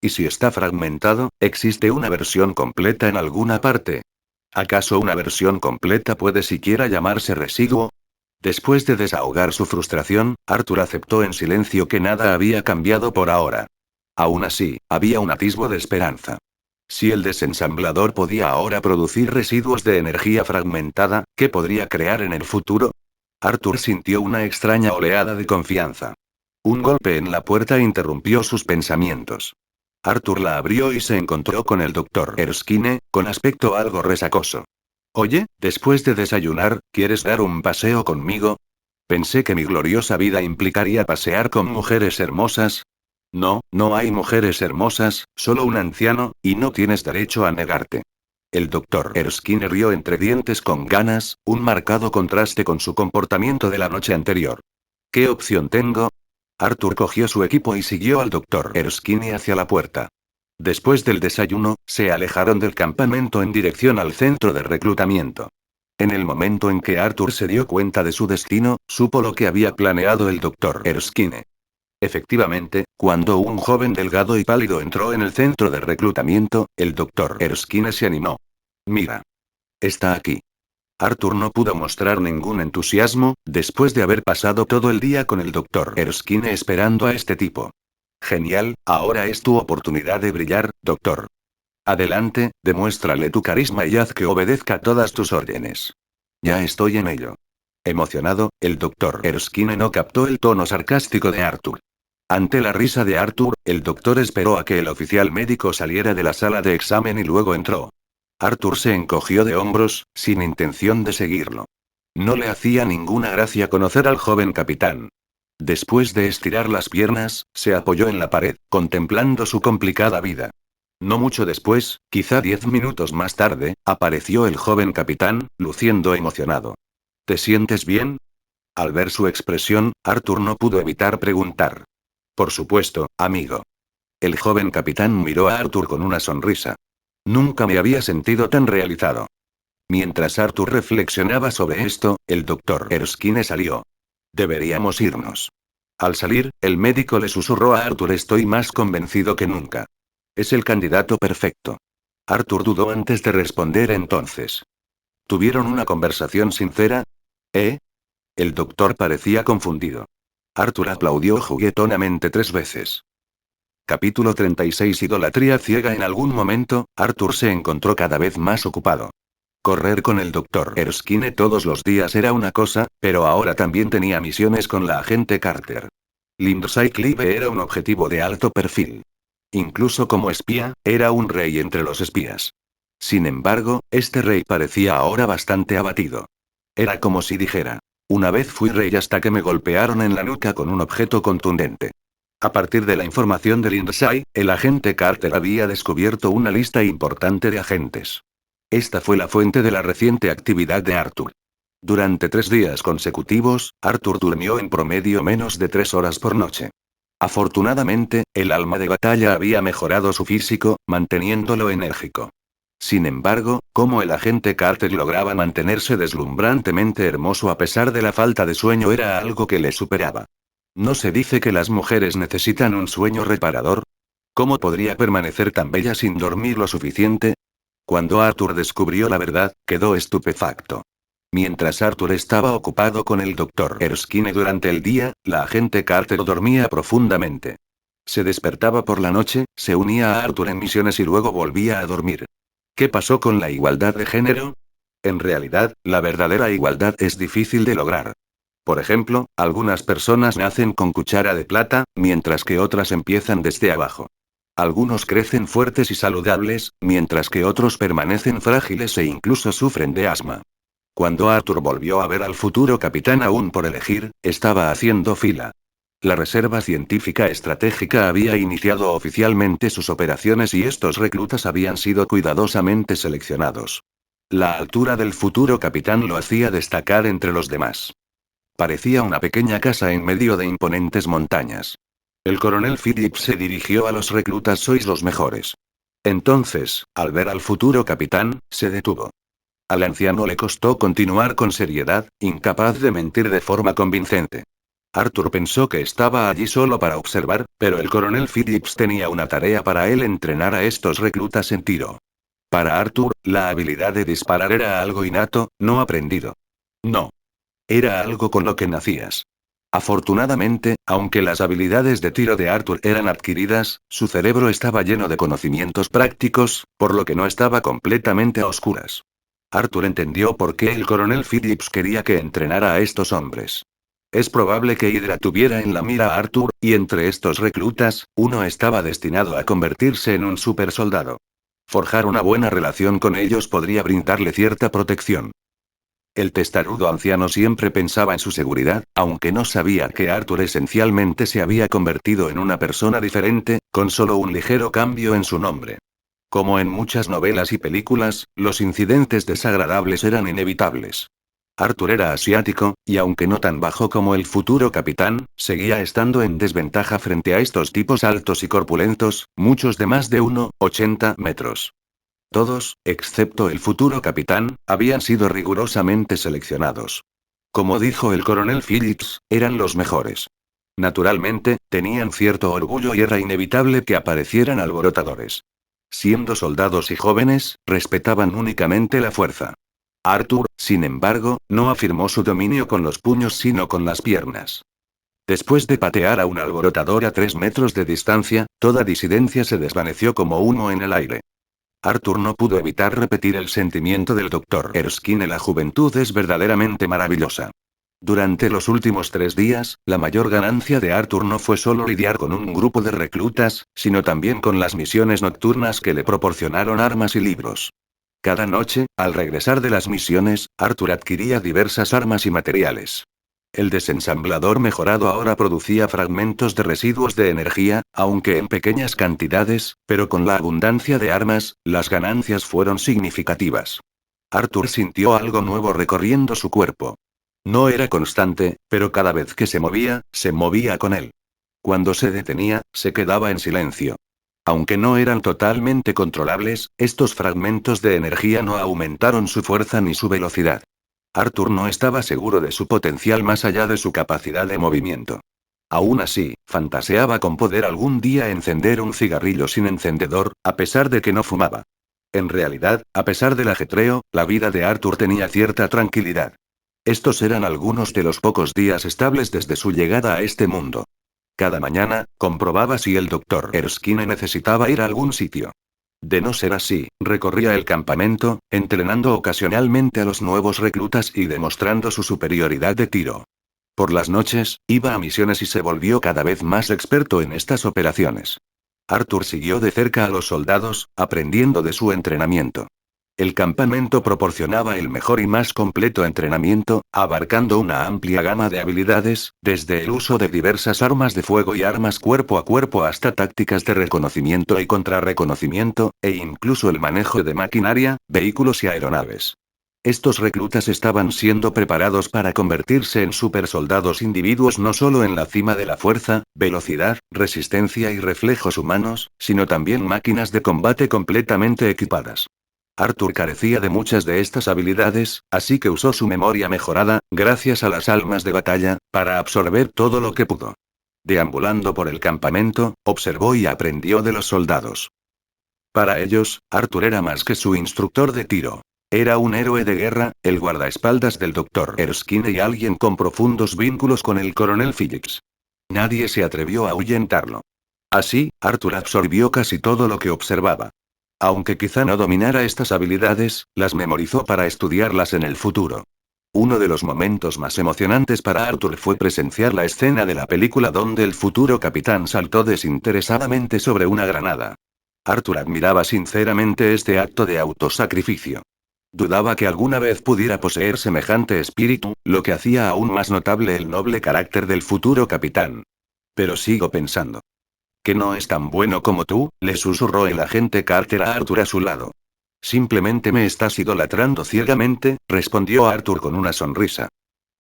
¿Y si está fragmentado, existe una versión completa en alguna parte? ¿Acaso una versión completa puede siquiera llamarse residuo? Después de desahogar su frustración, Arthur aceptó en silencio que nada había cambiado por ahora. Aún así, había un atisbo de esperanza. Si el desensamblador podía ahora producir residuos de energía fragmentada, ¿qué podría crear en el futuro? Arthur sintió una extraña oleada de confianza. Un golpe en la puerta interrumpió sus pensamientos. Arthur la abrió y se encontró con el doctor Erskine, con aspecto algo resacoso. Oye, después de desayunar, ¿quieres dar un paseo conmigo? Pensé que mi gloriosa vida implicaría pasear con mujeres hermosas. No, no hay mujeres hermosas, solo un anciano, y no tienes derecho a negarte. El doctor Erskine rió entre dientes con ganas, un marcado contraste con su comportamiento de la noche anterior. ¿Qué opción tengo? Arthur cogió su equipo y siguió al doctor Erskine hacia la puerta. Después del desayuno, se alejaron del campamento en dirección al centro de reclutamiento. En el momento en que Arthur se dio cuenta de su destino, supo lo que había planeado el doctor Erskine. Efectivamente, cuando un joven delgado y pálido entró en el centro de reclutamiento, el doctor Erskine se animó. Mira. Está aquí. Arthur no pudo mostrar ningún entusiasmo, después de haber pasado todo el día con el doctor Erskine esperando a este tipo. Genial, ahora es tu oportunidad de brillar, doctor. Adelante, demuéstrale tu carisma y haz que obedezca todas tus órdenes. Ya estoy en ello. Emocionado, el doctor Erskine no captó el tono sarcástico de Arthur. Ante la risa de Arthur, el doctor esperó a que el oficial médico saliera de la sala de examen y luego entró. Arthur se encogió de hombros, sin intención de seguirlo. No le hacía ninguna gracia conocer al joven capitán. Después de estirar las piernas, se apoyó en la pared, contemplando su complicada vida. No mucho después, quizá 10 minutos más tarde, apareció el joven capitán, luciendo emocionado. ¿Te sientes bien? Al ver su expresión, Arthur no pudo evitar preguntar. Por supuesto, amigo. El joven capitán miró a Arthur con una sonrisa. Nunca me había sentido tan realizado. Mientras Arthur reflexionaba sobre esto, el doctor Erskine salió. Deberíamos irnos. Al salir, el médico le susurró a Arthur: estoy más convencido que nunca. Es el candidato perfecto. Arthur dudó antes de responder entonces. ¿Tuvieron una conversación sincera? ¿Eh? El doctor parecía confundido. Arthur aplaudió juguetonamente 3 veces. Capítulo 36. Idolatría ciega. En algún momento, Arthur se encontró cada vez más ocupado. Correr con el doctor Erskine todos los días era una cosa, pero ahora también tenía misiones con la agente Carter. Lindsay Clive era un objetivo de alto perfil. Incluso como espía, era un rey entre los espías. Sin embargo, este rey parecía ahora bastante abatido. Era como si dijera: una vez fui rey hasta que me golpearon en la nuca con un objeto contundente. A partir de la información de Lindsay, el agente Carter había descubierto una lista importante de agentes. Esta fue la fuente de la reciente actividad de Arthur. Durante 3 días consecutivos, Arthur durmió en promedio menos de 3 horas por noche. Afortunadamente, el alma de batalla había mejorado su físico, manteniéndolo enérgico. Sin embargo, cómo el agente Carter lograba mantenerse deslumbrantemente hermoso a pesar de la falta de sueño era algo que le superaba. ¿No se dice que las mujeres necesitan un sueño reparador? ¿Cómo podría permanecer tan bella sin dormir lo suficiente? Cuando Arthur descubrió la verdad, quedó estupefacto. Mientras Arthur estaba ocupado con el doctor Erskine durante el día, la agente Carter dormía profundamente. Se despertaba por la noche, se unía a Arthur en misiones y luego volvía a dormir. ¿Qué pasó con la igualdad de género? En realidad, la verdadera igualdad es difícil de lograr. Por ejemplo, algunas personas nacen con cuchara de plata, mientras que otras empiezan desde abajo. Algunos crecen fuertes y saludables, mientras que otros permanecen frágiles e incluso sufren de asma. Cuando Arthur volvió a ver al futuro capitán aún por elegir, estaba haciendo fila. La Reserva Científica Estratégica había iniciado oficialmente sus operaciones y estos reclutas habían sido cuidadosamente seleccionados. La altura del futuro capitán lo hacía destacar entre los demás. Parecía una pequeña casa en medio de imponentes montañas. El coronel Phillips se dirigió a los reclutas: sois los mejores. Entonces, al ver al futuro capitán, se detuvo. Al anciano le costó continuar con seriedad, incapaz de mentir de forma convincente. Arthur pensó que estaba allí solo para observar, pero el coronel Phillips tenía una tarea para él: entrenar a estos reclutas en tiro. Para Arthur, la habilidad de disparar era algo innato, no aprendido. No. Era algo con lo que nacías. Afortunadamente, aunque las habilidades de tiro de Arthur eran adquiridas, su cerebro estaba lleno de conocimientos prácticos, por lo que no estaba completamente a oscuras. Arthur entendió por qué el coronel Phillips quería que entrenara a estos hombres. Es probable que Hydra tuviera en la mira a Arthur, y entre estos reclutas, uno estaba destinado a convertirse en un supersoldado. Forjar una buena relación con ellos podría brindarle cierta protección. El testarudo anciano siempre pensaba en su seguridad, aunque no sabía que Arthur esencialmente se había convertido en una persona diferente, con solo un ligero cambio en su nombre. Como en muchas novelas y películas, los incidentes desagradables eran inevitables. Arthur era asiático, y aunque no tan bajo como el futuro capitán, seguía estando en desventaja frente a estos tipos altos y corpulentos, muchos de más de 1,80 metros. Todos, excepto el futuro capitán, habían sido rigurosamente seleccionados. Como dijo el coronel Phillips, eran los mejores. Naturalmente, tenían cierto orgullo y era inevitable que aparecieran alborotadores. Siendo soldados y jóvenes, respetaban únicamente la fuerza. Arthur, sin embargo, no afirmó su dominio con los puños sino con las piernas. Después de patear a un alborotador a 3 metros de distancia, toda disidencia se desvaneció como humo en el aire. Arthur no pudo evitar repetir el sentimiento del Dr. Erskine: la juventud es verdaderamente maravillosa. Durante los últimos 3 días, la mayor ganancia de Arthur no fue solo lidiar con un grupo de reclutas, sino también con las misiones nocturnas que le proporcionaron armas y libros. Cada noche, al regresar de las misiones, Arthur adquiría diversas armas y materiales. El desensamblador mejorado ahora producía fragmentos de residuos de energía, aunque en pequeñas cantidades, pero con la abundancia de armas, las ganancias fueron significativas. Arthur sintió algo nuevo recorriendo su cuerpo. No era constante, pero cada vez que se movía con él. Cuando se detenía, se quedaba en silencio. Aunque no eran totalmente controlables, estos fragmentos de energía no aumentaron su fuerza ni su velocidad. Arthur no estaba seguro de su potencial más allá de su capacidad de movimiento. Aún así, fantaseaba con poder algún día encender un cigarrillo sin encendedor, a pesar de que no fumaba. En realidad, a pesar del ajetreo, la vida de Arthur tenía cierta tranquilidad. Estos eran algunos de los pocos días estables desde su llegada a este mundo. Cada mañana, comprobaba si el Dr. Erskine necesitaba ir a algún sitio. De no ser así, recorría el campamento, entrenando ocasionalmente a los nuevos reclutas y demostrando su superioridad de tiro. Por las noches, iba a misiones y se volvió cada vez más experto en estas operaciones. Arthur siguió de cerca a los soldados, aprendiendo de su entrenamiento. El campamento proporcionaba el mejor y más completo entrenamiento, abarcando una amplia gama de habilidades, desde el uso de diversas armas de fuego y armas cuerpo a cuerpo hasta tácticas de reconocimiento y contrarreconocimiento, e incluso el manejo de maquinaria, vehículos y aeronaves. Estos reclutas estaban siendo preparados para convertirse en supersoldados, individuos no solo en la cima de la fuerza, velocidad, resistencia y reflejos humanos, sino también máquinas de combate completamente equipadas. Arthur carecía de muchas de estas habilidades, así que usó su memoria mejorada, gracias a las almas de batalla, para absorber todo lo que pudo. Deambulando por el campamento, observó y aprendió de los soldados. Para ellos, Arthur era más que su instructor de tiro. Era un héroe de guerra, el guardaespaldas del Dr. Erskine y alguien con profundos vínculos con el coronel Phillips. Nadie se atrevió a ahuyentarlo. Así, Arthur absorbió casi todo lo que observaba. Aunque quizá no dominara estas habilidades, las memorizó para estudiarlas en el futuro. Uno de los momentos más emocionantes para Arthur fue presenciar la escena de la película donde el futuro capitán saltó desinteresadamente sobre una granada. Arthur admiraba sinceramente este acto de autosacrificio. Dudaba que alguna vez pudiera poseer semejante espíritu, lo que hacía aún más notable el noble carácter del futuro capitán. Pero sigo pensando. «¿Que no es tan bueno como tú?», le susurró el agente Carter a Arthur a su lado. «Simplemente me estás idolatrando ciegamente», respondió Arthur con una sonrisa.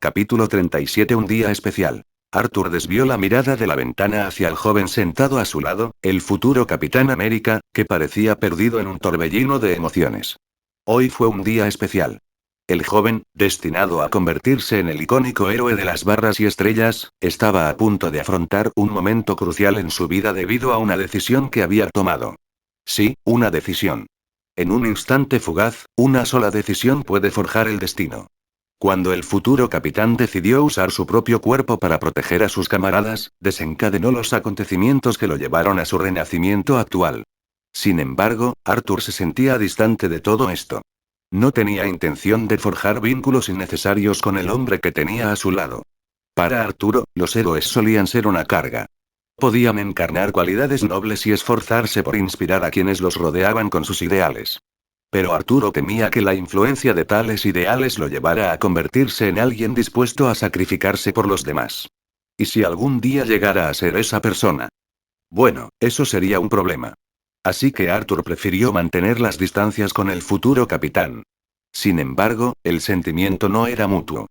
Capítulo 37. Un día especial. Arthur desvió la mirada de la ventana hacia el joven sentado a su lado, el futuro Capitán América, que parecía perdido en un torbellino de emociones. Hoy fue un día especial. El joven, destinado a convertirse en el icónico héroe de las barras y estrellas, estaba a punto de afrontar un momento crucial en su vida debido a una decisión que había tomado. Sí, una decisión. En un instante fugaz, una sola decisión puede forjar el destino. Cuando el futuro capitán decidió usar su propio cuerpo para proteger a sus camaradas, desencadenó los acontecimientos que lo llevaron a su renacimiento actual. Sin embargo, Arthur se sentía distante de todo esto. No tenía intención de forjar vínculos innecesarios con el hombre que tenía a su lado. Para Arturo, los héroes solían ser una carga. Podían encarnar cualidades nobles y esforzarse por inspirar a quienes los rodeaban con sus ideales. Pero Arturo temía que la influencia de tales ideales lo llevara a convertirse en alguien dispuesto a sacrificarse por los demás. ¿Y si algún día llegara a ser esa persona? Bueno, eso sería un problema. Así que Arthur prefirió mantener las distancias con el futuro capitán. Sin embargo, el sentimiento no era mutuo.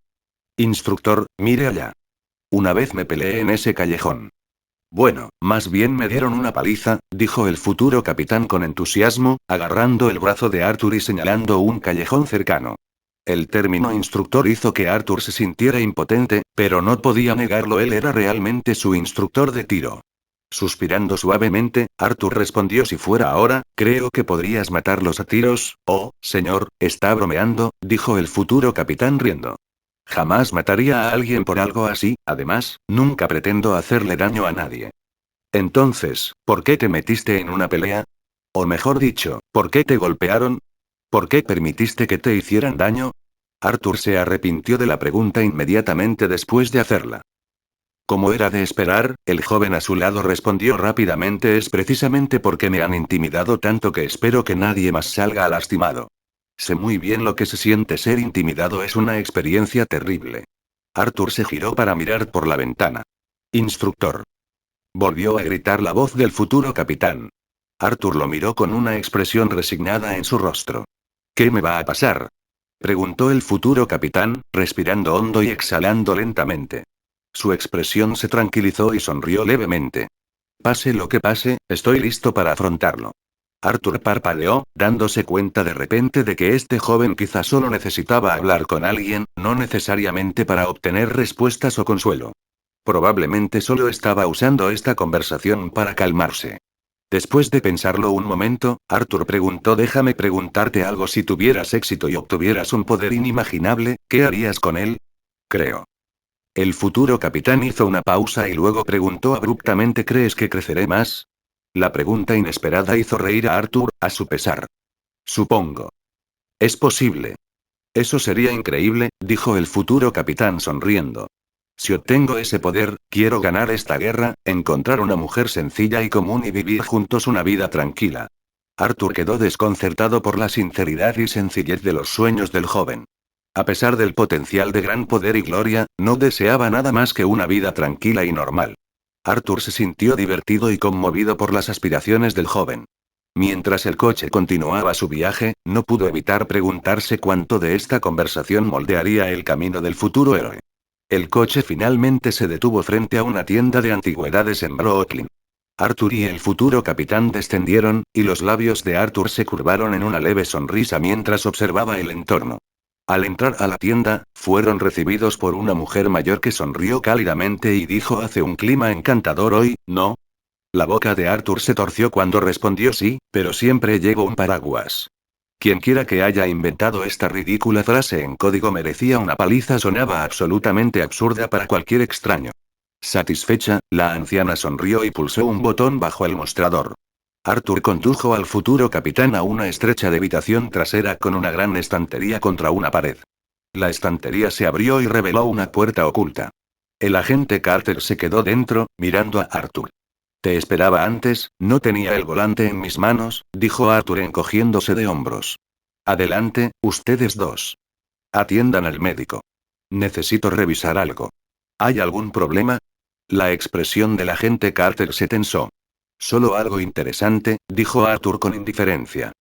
Instructor, mire allá. Una vez me peleé en ese callejón. Bueno, más bien me dieron una paliza, dijo el futuro capitán con entusiasmo, agarrando el brazo de Arthur y señalando un callejón cercano. El término instructor hizo que Arthur se sintiera impotente, pero no podía negarlo, él era realmente su instructor de tiro. Suspirando suavemente, Arthur respondió: si fuera ahora, creo que podrías matarlos a tiros. Oh, señor, está bromeando, dijo el futuro capitán riendo. Jamás mataría a alguien por algo así, además, nunca pretendo hacerle daño a nadie. Entonces, ¿por qué te metiste en una pelea? O mejor dicho, ¿por qué te golpearon? ¿Por qué permitiste que te hicieran daño? Arthur se arrepintió de la pregunta inmediatamente después de hacerla. Como era de esperar, el joven a su lado respondió rápidamente: es precisamente porque me han intimidado tanto que espero que nadie más salga lastimado. Sé muy bien lo que se siente ser intimidado, es una experiencia terrible. Arthur se giró para mirar por la ventana. Instructor. Volvió a gritar la voz del futuro capitán. Arthur lo miró con una expresión resignada en su rostro. ¿Qué me va a pasar? Preguntó el futuro capitán, respirando hondo y exhalando lentamente. Su expresión se tranquilizó y sonrió levemente. Pase lo que pase, estoy listo para afrontarlo. Arthur parpadeó, dándose cuenta de repente de que este joven quizá solo necesitaba hablar con alguien, no necesariamente para obtener respuestas o consuelo. Probablemente solo estaba usando esta conversación para calmarse. Después de pensarlo un momento, Arthur preguntó: déjame preguntarte algo, si tuvieras éxito y obtuvieras un poder inimaginable, ¿qué harías con él? Creo. El futuro capitán hizo una pausa y luego preguntó abruptamente: ¿crees que creceré más? La pregunta inesperada hizo reír a Arthur, a su pesar. Supongo. Es posible. Eso sería increíble, dijo el futuro capitán sonriendo. Si obtengo ese poder, quiero ganar esta guerra, encontrar una mujer sencilla y común y vivir juntos una vida tranquila. Arthur quedó desconcertado por la sinceridad y sencillez de los sueños del joven. A pesar del potencial de gran poder y gloria, no deseaba nada más que una vida tranquila y normal. Arthur se sintió divertido y conmovido por las aspiraciones del joven. Mientras el coche continuaba su viaje, no pudo evitar preguntarse cuánto de esta conversación moldearía el camino del futuro héroe. El coche finalmente se detuvo frente a una tienda de antigüedades en Brooklyn. Arthur y el futuro capitán descendieron, y los labios de Arthur se curvaron en una leve sonrisa mientras observaba el entorno. Al entrar a la tienda, fueron recibidos por una mujer mayor que sonrió cálidamente y dijo: hace un clima encantador hoy, ¿no? La boca de Arthur se torció cuando respondió: sí, pero siempre llevo un paraguas. Quienquiera que haya inventado esta ridícula frase en código merecía una paliza, sonaba absolutamente absurda para cualquier extraño. Satisfecha, la anciana sonrió y pulsó un botón bajo el mostrador. Arthur condujo al futuro capitán a una estrecha habitación trasera con una gran estantería contra una pared. La estantería se abrió y reveló una puerta oculta. El agente Carter se quedó dentro, mirando a Arthur. Te esperaba antes, no tenía el volante en mis manos, dijo Arthur encogiéndose de hombros. Adelante, ustedes dos. Atiendan al médico. Necesito revisar algo. ¿Hay algún problema? La expresión del agente Carter se tensó. Solo algo interesante, dijo Arthur con indiferencia.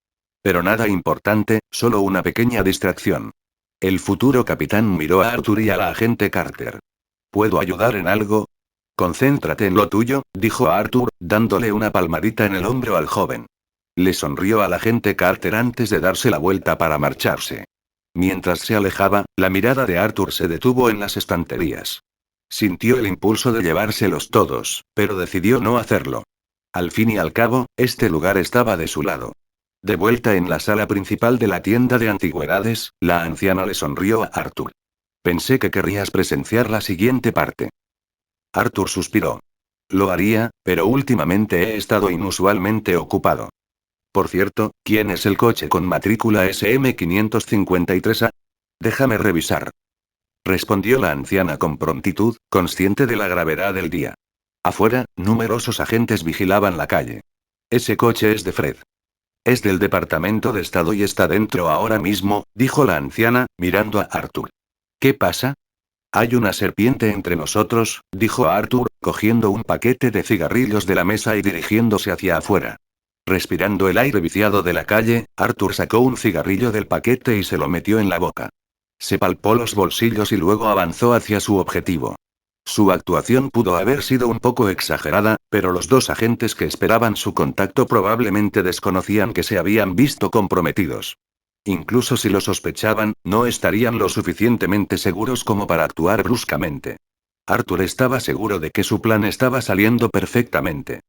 Pero nada importante, solo una pequeña distracción. El futuro capitán miró a Arthur y a la agente Carter. ¿Puedo ayudar en algo? Concéntrate en lo tuyo, dijo Arthur, dándole una palmadita en el hombro al joven. Le sonrió al agente Carter antes de darse la vuelta para marcharse. Mientras se alejaba, la mirada de Arthur se detuvo en las estanterías. Sintió el impulso de llevárselos todos, pero decidió no hacerlo. Al fin y al cabo, este lugar estaba de su lado. De vuelta en la sala principal de la tienda de antigüedades, la anciana le sonrió a Arthur. Pensé que querrías presenciar la siguiente parte. Arthur suspiró. Lo haría, pero últimamente he estado inusualmente ocupado. Por cierto, ¿quién es el coche con matrícula SM553A? Déjame revisar. Respondió la anciana con prontitud, consciente de la gravedad del día. Afuera, numerosos agentes vigilaban la calle. Ese coche es de Fred. Es del Departamento de Estado y está dentro ahora mismo, dijo la anciana, mirando a Arthur. ¿Qué pasa? Hay una serpiente entre nosotros, dijo Arthur, cogiendo un paquete de cigarrillos de la mesa y dirigiéndose hacia afuera. Respirando el aire viciado de la calle, Arthur sacó un cigarrillo del paquete y se lo metió en la boca. Se palpó los bolsillos y luego avanzó hacia su objetivo. Su actuación pudo haber sido un poco exagerada, pero los dos agentes que esperaban su contacto probablemente desconocían que se habían visto comprometidos. Incluso si lo sospechaban, no estarían lo suficientemente seguros como para actuar bruscamente. Arthur estaba seguro de que su plan estaba saliendo perfectamente.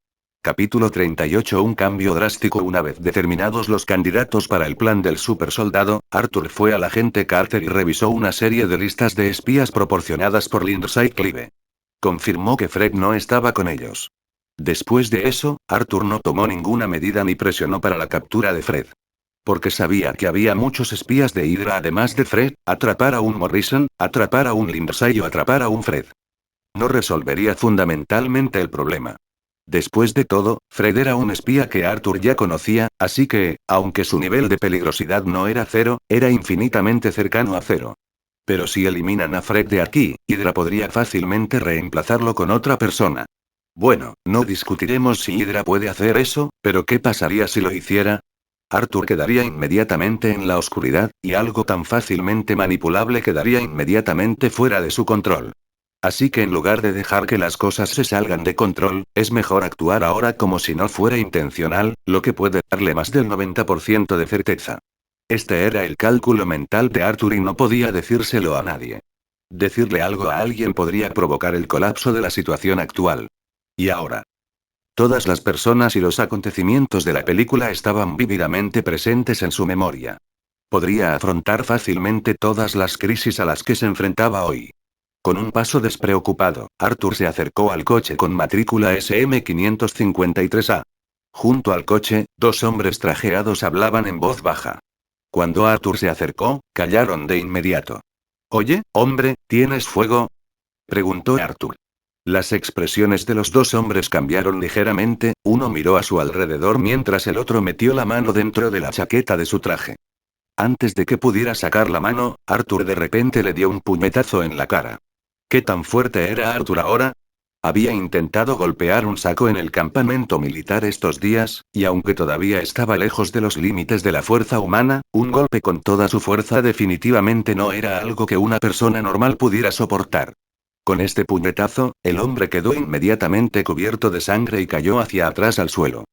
Capítulo 38. Un cambio drástico. Una vez determinados los candidatos para el plan del supersoldado, Arthur fue al agente Carter y revisó una serie de listas de espías proporcionadas por Lindsay Clive. Confirmó que Fred no estaba con ellos. Después de eso, Arthur no tomó ninguna medida ni presionó para la captura de Fred. Porque sabía que había muchos espías de Hydra además de Fred, atrapar a un Morrison, atrapar a un Lindsay o atrapar a un Fred. No resolvería fundamentalmente el problema. Después de todo, Fred era un espía que Arthur ya conocía, así que, aunque su nivel de peligrosidad no era cero, era infinitamente cercano a cero. Pero si eliminan a Fred de aquí, Hydra podría fácilmente reemplazarlo con otra persona. Bueno, no discutiremos si Hydra puede hacer eso, pero ¿qué pasaría si lo hiciera? Arthur quedaría inmediatamente en la oscuridad, y algo tan fácilmente manipulable quedaría inmediatamente fuera de su control. Así que en lugar de dejar que las cosas se salgan de control, es mejor actuar ahora como si no fuera intencional, lo que puede darle más del 90% de certeza. Este era el cálculo mental de Arthur y no podía decírselo a nadie. Decirle algo a alguien podría provocar el colapso de la situación actual. Y ahora. Todas las personas y los acontecimientos de la película estaban vívidamente presentes en su memoria. Podría afrontar fácilmente todas las crisis a las que se enfrentaba hoy. Con un paso despreocupado, Arthur se acercó al coche con matrícula SM553A. Junto al coche, dos hombres trajeados hablaban en voz baja. Cuando Arthur se acercó, callaron de inmediato. «Oye, hombre, ¿tienes fuego?», preguntó Arthur. Las expresiones de los dos hombres cambiaron ligeramente, uno miró a su alrededor mientras el otro metió la mano dentro de la chaqueta de su traje. Antes de que pudiera sacar la mano, Arthur de repente le dio un puñetazo en la cara. ¿Qué tan fuerte era Arthur ahora? Había intentado golpear un saco en el campamento militar estos días, y aunque todavía estaba lejos de los límites de la fuerza humana, un golpe con toda su fuerza definitivamente no era algo que una persona normal pudiera soportar. Con este puñetazo, el hombre quedó inmediatamente cubierto de sangre y cayó hacia atrás al suelo.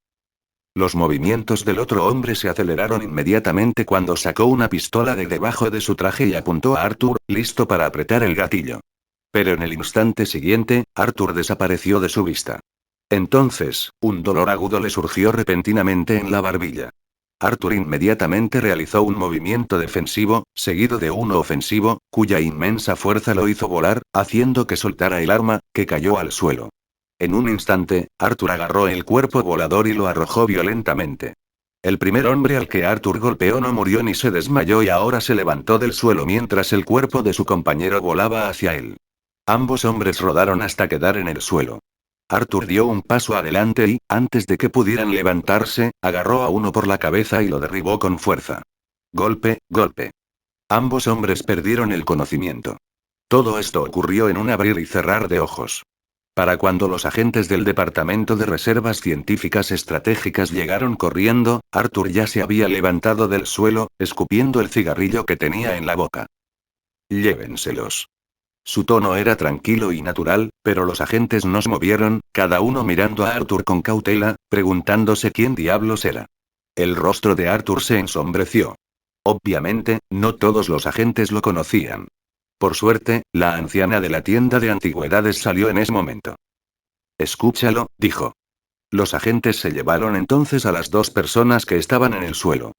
Los movimientos del otro hombre se aceleraron inmediatamente cuando sacó una pistola de debajo de su traje y apuntó a Arthur, listo para apretar el gatillo. Pero en el instante siguiente, Arthur desapareció de su vista. Entonces, un dolor agudo le surgió repentinamente en la barbilla. Arthur inmediatamente realizó un movimiento defensivo, seguido de uno ofensivo, cuya inmensa fuerza lo hizo volar, haciendo que soltara el arma, que cayó al suelo. En un instante, Arthur agarró el cuerpo volador y lo arrojó violentamente. El primer hombre al que Arthur golpeó no murió ni se desmayó y ahora se levantó del suelo mientras el cuerpo de su compañero volaba hacia él. Ambos hombres rodaron hasta quedar en el suelo. Arthur dio un paso adelante y, antes de que pudieran levantarse, agarró a uno por la cabeza y lo derribó con fuerza. Golpe, golpe. Ambos hombres perdieron el conocimiento. Todo esto ocurrió en un abrir y cerrar de ojos. Para cuando los agentes del Departamento de Reservas Científicas Estratégicas llegaron corriendo, Arthur ya se había levantado del suelo, escupiendo el cigarrillo que tenía en la boca. Llévenselos. Su tono era tranquilo y natural, pero los agentes no se movieron, cada uno mirando a Arthur con cautela, preguntándose quién diablos era. El rostro de Arthur se ensombreció. Obviamente, no todos los agentes lo conocían. Por suerte, la anciana de la tienda de antigüedades salió en ese momento. «Escúchalo», dijo. Los agentes se llevaron entonces a las dos personas que estaban en el suelo.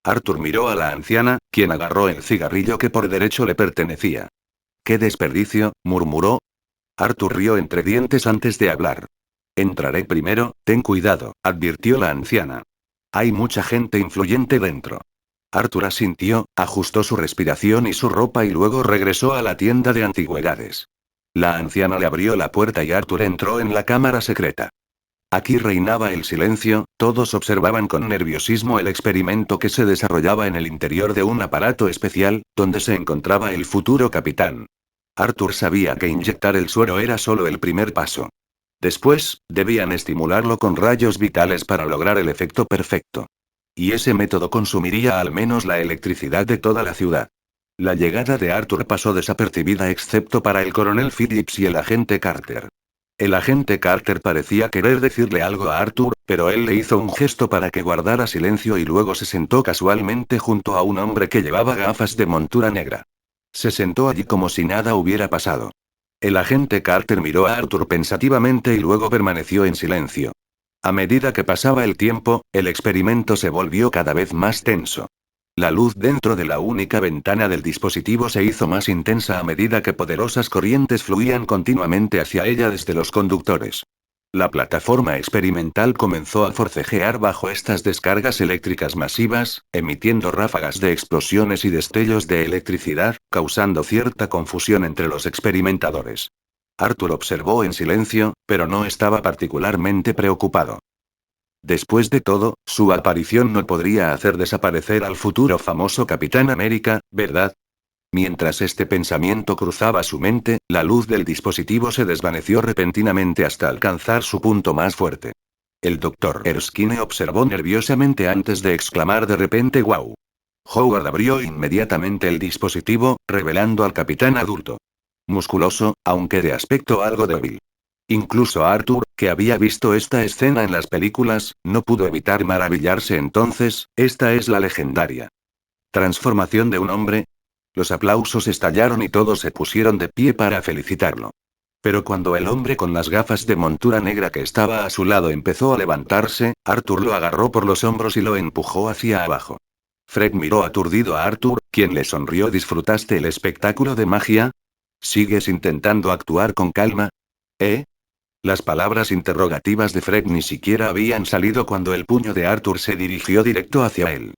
Arthur miró a la anciana, quien agarró el cigarrillo que por derecho le pertenecía. ¡Qué desperdicio!, murmuró. Arthur rió entre dientes antes de hablar. Entraré primero, ten cuidado, advirtió la anciana. Hay mucha gente influyente dentro. Arthur asintió, ajustó su respiración y su ropa y luego regresó a la tienda de antigüedades. La anciana le abrió la puerta y Arthur entró en la cámara secreta. Aquí reinaba el silencio, todos observaban con nerviosismo el experimento que se desarrollaba en el interior de un aparato especial, donde se encontraba el futuro capitán. Arthur sabía que inyectar el suero era solo el primer paso. Después, debían estimularlo con rayos vitales para lograr el efecto perfecto. Y ese método consumiría al menos la electricidad de toda la ciudad. La llegada de Arthur pasó desapercibida excepto para el coronel Phillips y el agente Carter. El agente Carter parecía querer decirle algo a Arthur, pero él le hizo un gesto para que guardara silencio y luego se sentó casualmente junto a un hombre que llevaba gafas de montura negra. Se sentó allí como si nada hubiera pasado. El agente Carter miró a Arthur pensativamente y luego permaneció en silencio. A medida que pasaba el tiempo, el experimento se volvió cada vez más tenso. La luz dentro de la única ventana del dispositivo se hizo más intensa a medida que poderosas corrientes fluían continuamente hacia ella desde los conductores. La plataforma experimental comenzó a forcejear bajo estas descargas eléctricas masivas, emitiendo ráfagas de explosiones y destellos de electricidad, causando cierta confusión entre los experimentadores. Arthur observó en silencio, pero no estaba particularmente preocupado. Después de todo, su aparición no podría hacer desaparecer al futuro famoso Capitán América, ¿verdad? Mientras este pensamiento cruzaba su mente, la luz del dispositivo se desvaneció repentinamente hasta alcanzar su punto más fuerte. El Dr. Erskine observó nerviosamente antes de exclamar de repente «¡Wow!». Howard abrió inmediatamente el dispositivo, revelando al capitán adulto. Musculoso, aunque de aspecto algo débil. Incluso Arthur, que había visto esta escena en las películas, no pudo evitar maravillarse entonces, esta es la legendaria transformación de un hombre. Los aplausos estallaron y todos se pusieron de pie para felicitarlo. Pero cuando el hombre con las gafas de montura negra que estaba a su lado empezó a levantarse, Arthur lo agarró por los hombros y lo empujó hacia abajo. Fred miró aturdido a Arthur, quien le sonrió. ¿Disfrutaste el espectáculo de magia? ¿Sigues intentando actuar con calma? ¿Eh? Las palabras interrogativas de Fred ni siquiera habían salido cuando el puño de Arthur se dirigió directo hacia él.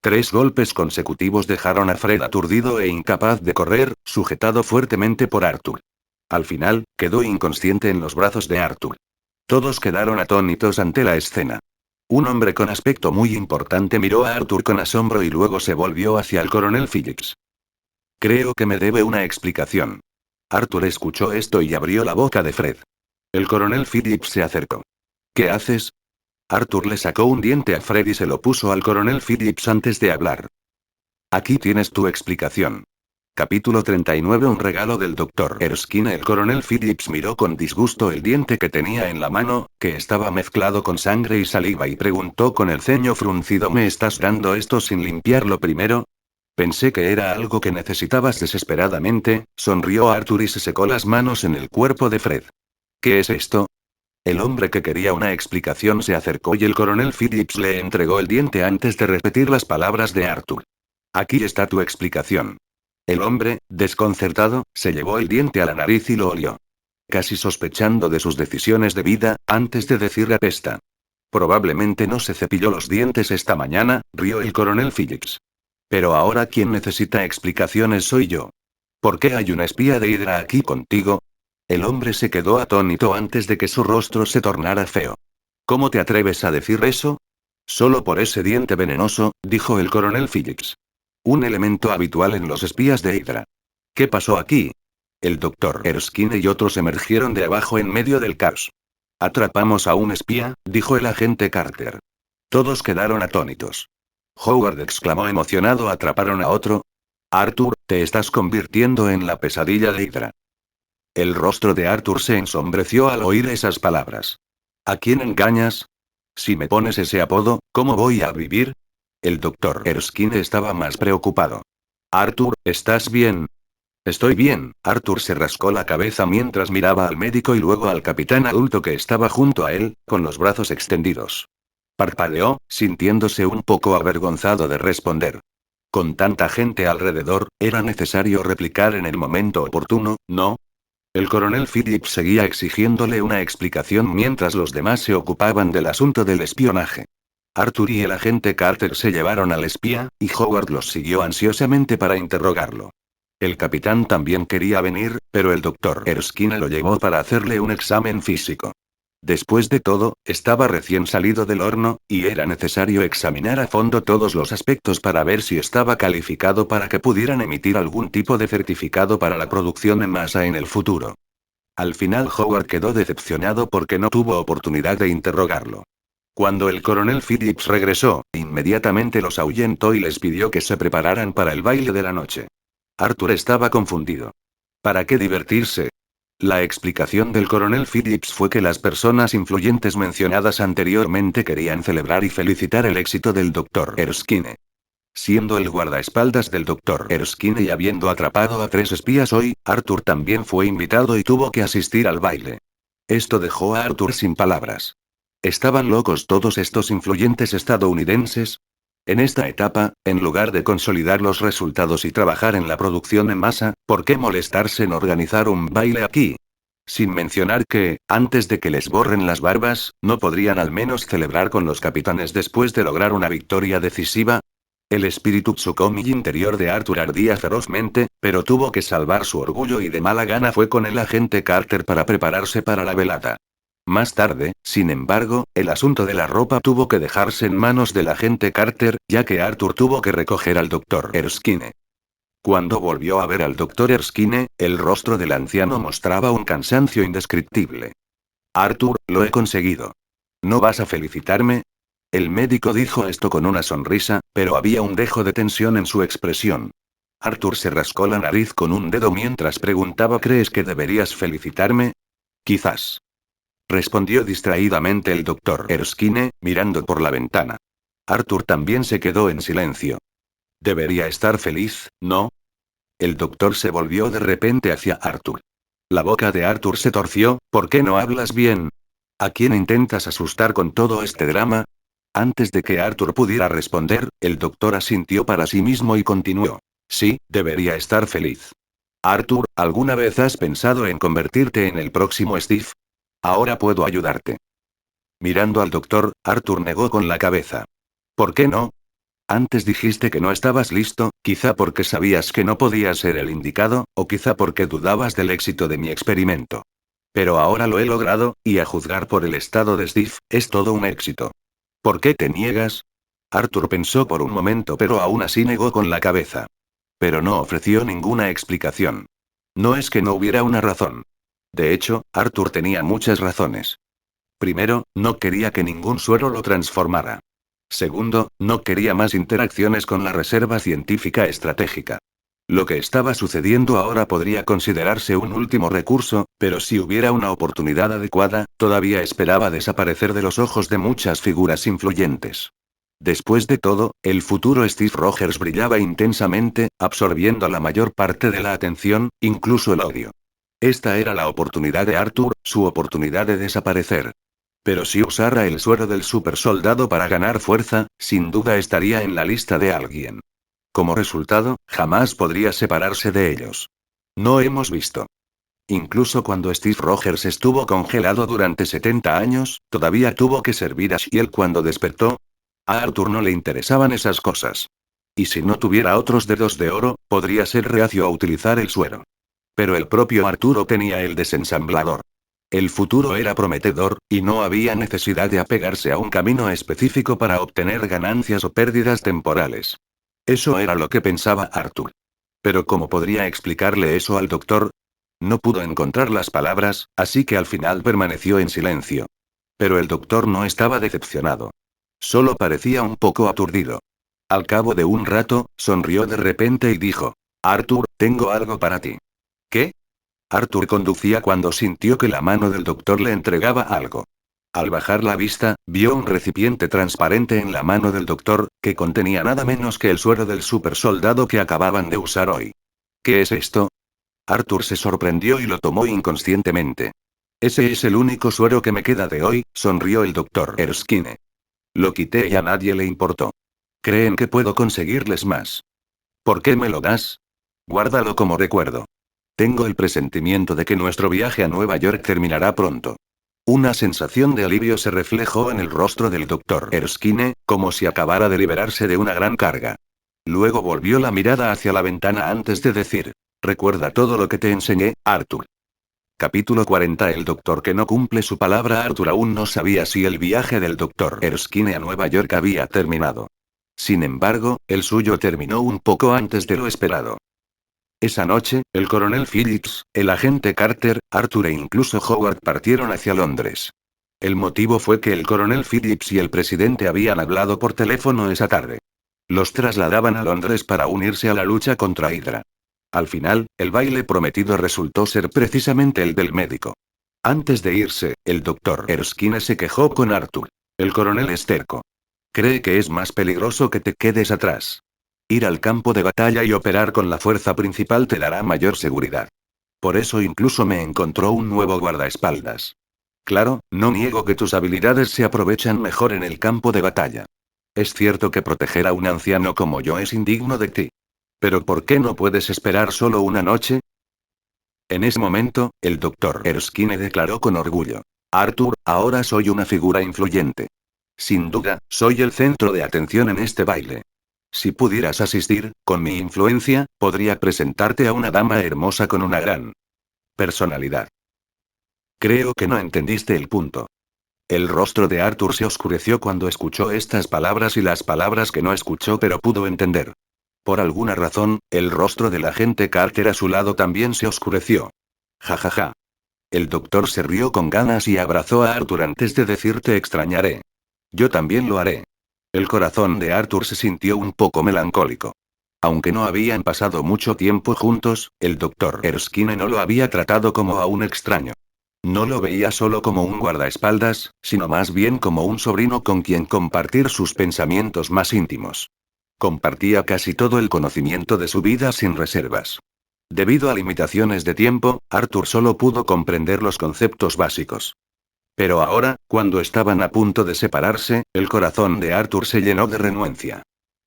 3 golpes consecutivos dejaron a Fred aturdido e incapaz de correr, sujetado fuertemente por Arthur. Al final, quedó inconsciente en los brazos de Arthur. Todos quedaron atónitos ante la escena. Un hombre con aspecto muy importante miró a Arthur con asombro y luego se volvió hacia el coronel Phillips. Creo que me debe una explicación. Arthur escuchó esto y abrió la boca de Fred. El coronel Phillips se acercó. ¿Qué haces? Arthur le sacó un diente a Fred y se lo puso al coronel Phillips antes de hablar. Aquí tienes tu explicación. Capítulo 39. Un regalo del Dr. Erskine. El coronel Phillips miró con disgusto el diente que tenía en la mano, que estaba mezclado con sangre y saliva y preguntó con el ceño fruncido: ¿Me estás dando esto sin limpiarlo primero? Pensé que era algo que necesitabas desesperadamente, sonrió Arthur y se secó las manos en el cuerpo de Fred. ¿Qué es esto? El hombre que quería una explicación se acercó y el coronel Phillips le entregó el diente antes de repetir las palabras de Arthur. Aquí está tu explicación. El hombre, desconcertado, se llevó el diente a la nariz y lo olió. Casi sospechando de sus decisiones de vida, antes de decir apesta. Probablemente no se cepilló los dientes esta mañana, rió el coronel Phillips. Pero ahora quien necesita explicaciones soy yo. ¿Por qué hay una espía de Hydra aquí contigo? El hombre se quedó atónito antes de que su rostro se tornara feo. ¿Cómo te atreves a decir eso? Solo por ese diente venenoso, dijo el coronel Phillips. Un elemento habitual en los espías de Hydra. ¿Qué pasó aquí? El Dr. Erskine y otros emergieron de abajo en medio del caos. Atrapamos a un espía, dijo el agente Carter. Todos quedaron atónitos. Howard exclamó emocionado: ¿atraparon a otro? Arthur, te estás convirtiendo en la pesadilla de Hydra. El rostro de Arthur se ensombreció al oír esas palabras. ¿A quién engañas? Si me pones ese apodo, ¿cómo voy a vivir? El Dr. Erskine estaba más preocupado. Arthur, ¿estás bien? Estoy bien. Arthur se rascó la cabeza mientras miraba al médico y luego al capitán adulto que estaba junto a él, con los brazos extendidos. Parpadeó, sintiéndose un poco avergonzado de responder. Con tanta gente alrededor, era necesario replicar en el momento oportuno, ¿no? El coronel Phillips seguía exigiéndole una explicación mientras los demás se ocupaban del asunto del espionaje. Arthur y el agente Carter se llevaron al espía, y Howard los siguió ansiosamente para interrogarlo. El capitán también quería venir, pero el doctor Erskine lo llevó para hacerle un examen físico. Después de todo, estaba recién salido del horno, y era necesario examinar a fondo todos los aspectos para ver si estaba calificado para que pudieran emitir algún tipo de certificado para la producción en masa en el futuro. Al final Howard quedó decepcionado porque no tuvo oportunidad de interrogarlo. Cuando el coronel Phillips regresó, inmediatamente los ahuyentó y les pidió que se prepararan para el baile de la noche. Arthur estaba confundido. ¿Para qué divertirse? La explicación del coronel Phillips fue que las personas influyentes mencionadas anteriormente querían celebrar y felicitar el éxito del Dr. Erskine. Siendo el guardaespaldas del Dr. Erskine y habiendo atrapado a 3 espías hoy, Arthur también fue invitado y tuvo que asistir al baile. Esto dejó a Arthur sin palabras. ¿Estaban locos todos estos influyentes estadounidenses? En esta etapa, en lugar de consolidar los resultados y trabajar en la producción en masa, ¿por qué molestarse en organizar un baile aquí? Sin mencionar que, antes de que les borren las barbas, ¿no podrían al menos celebrar con los capitanes después de lograr una victoria decisiva? El espíritu Tsukomi interior de Arthur ardía ferozmente, pero tuvo que salvar su orgullo y de mala gana fue con el agente Carter para prepararse para la velada. Más tarde, sin embargo, el asunto de la ropa tuvo que dejarse en manos del agente Carter, ya que Arthur tuvo que recoger al Dr. Erskine. Cuando volvió a ver al Dr. Erskine, el rostro del anciano mostraba un cansancio indescriptible. Arthur, lo he conseguido. ¿No vas a felicitarme? El médico dijo esto con una sonrisa, pero había un dejo de tensión en su expresión. Arthur se rascó la nariz con un dedo mientras preguntaba: ¿crees que deberías felicitarme? Quizás. Respondió distraídamente el doctor Erskine, mirando por la ventana. Arthur también se quedó en silencio. Debería estar feliz, ¿no? El doctor se volvió de repente hacia Arthur. La boca de Arthur se torció. ¿Por qué no hablas bien? ¿A quién intentas asustar con todo este drama? Antes de que Arthur pudiera responder, el doctor asintió para sí mismo y continuó. Sí, debería estar feliz. Arthur, ¿alguna vez has pensado en convertirte en el próximo Steve? Ahora puedo ayudarte. Mirando al doctor, Arthur negó con la cabeza. ¿Por qué no? Antes dijiste que no estabas listo, quizá porque sabías que no podías ser el indicado, o quizá porque dudabas del éxito de mi experimento. Pero ahora lo he logrado, y a juzgar por el estado de Steve, es todo un éxito. ¿Por qué te niegas? Arthur pensó por un momento, pero aún así negó con la cabeza. Pero no ofreció ninguna explicación. No es que no hubiera una razón. De hecho, Arthur tenía muchas razones. Primero, no quería que ningún suero lo transformara. Segundo, no quería más interacciones con la Reserva Científica Estratégica. Lo que estaba sucediendo ahora podría considerarse un último recurso, pero si hubiera una oportunidad adecuada, todavía esperaba desaparecer de los ojos de muchas figuras influyentes. Después de todo, el futuro Steve Rogers brillaba intensamente, absorbiendo la mayor parte de la atención, incluso el odio. Esta era la oportunidad de Arthur, su oportunidad de desaparecer. Pero si usara el suero del supersoldado para ganar fuerza, sin duda estaría en la lista de alguien. Como resultado, jamás podría separarse de ellos. No hemos visto. Incluso cuando Steve Rogers estuvo congelado durante 70 años, todavía tuvo que servir a Shield cuando despertó. A Arthur no le interesaban esas cosas. Y si no tuviera otros dedos de oro, podría ser reacio a utilizar el suero. Pero el propio Arturo tenía el desensamblador. El futuro era prometedor, y no había necesidad de apegarse a un camino específico para obtener ganancias o pérdidas temporales. Eso era lo que pensaba Arthur. Pero ¿cómo podría explicarle eso al doctor? No pudo encontrar las palabras, así que al final permaneció en silencio. Pero el doctor no estaba decepcionado. Solo parecía un poco aturdido. Al cabo de un rato, sonrió de repente y dijo: Arthur, tengo algo para ti. ¿Qué? Arthur conducía cuando sintió que la mano del doctor le entregaba algo. Al bajar la vista, vio un recipiente transparente en la mano del doctor, que contenía nada menos que el suero del supersoldado que acababan de usar hoy. ¿Qué es esto? Arthur se sorprendió y lo tomó inconscientemente. Ese es el único suero que me queda de hoy, sonrió el doctor Erskine. Lo quité y a nadie le importó. ¿Creen que puedo conseguirles más? ¿Por qué me lo das? Guárdalo como recuerdo. Tengo el presentimiento de que nuestro viaje a Nueva York terminará pronto. Una sensación de alivio se reflejó en el rostro del doctor Erskine, como si acabara de liberarse de una gran carga. Luego volvió la mirada hacia la ventana antes de decir: recuerda todo lo que te enseñé, Arthur. Capítulo 40. El doctor que no cumple su palabra. Arthur aún no sabía si el viaje del doctor Erskine a Nueva York había terminado. Sin embargo, el suyo terminó un poco antes de lo esperado. Esa noche, el coronel Phillips, el agente Carter, Arthur e incluso Howard partieron hacia Londres. El motivo fue que el coronel Phillips y el presidente habían hablado por teléfono esa tarde. Los trasladaban a Londres para unirse a la lucha contra Hydra. Al final, el baile prometido resultó ser precisamente el del médico. Antes de irse, el doctor Erskine se quejó con Arthur. El coronel es terco. Cree que es más peligroso que te quedes atrás. Ir al campo de batalla y operar con la fuerza principal te dará mayor seguridad. Por eso incluso me encontró un nuevo guardaespaldas. Claro, no niego que tus habilidades se aprovechan mejor en el campo de batalla. Es cierto que proteger a un anciano como yo es indigno de ti. Pero ¿por qué no puedes esperar solo una noche? En ese momento, el doctor Erskine declaró con orgullo: Arthur, ahora soy una figura influyente. Sin duda, soy el centro de atención en este baile. Si pudieras asistir, con mi influencia, podría presentarte a una dama hermosa con una gran personalidad. Creo que no entendiste el punto. El rostro de Arthur se oscureció cuando escuchó estas palabras y las palabras que no escuchó pero pudo entender. Por alguna razón, el rostro del agente Carter a su lado también se oscureció. Ja ja ja. El doctor se rió con ganas y abrazó a Arthur antes de decir: te extrañaré. Yo también lo haré. El corazón de Arthur se sintió un poco melancólico. Aunque no habían pasado mucho tiempo juntos, el doctor Erskine no lo había tratado como a un extraño. No lo veía solo como un guardaespaldas, sino más bien como un sobrino con quien compartir sus pensamientos más íntimos. Compartía casi todo el conocimiento de su vida sin reservas. Debido a limitaciones de tiempo, Arthur solo pudo comprender los conceptos básicos. Pero ahora, cuando estaban a punto de separarse, el corazón de Arthur se llenó de renuencia.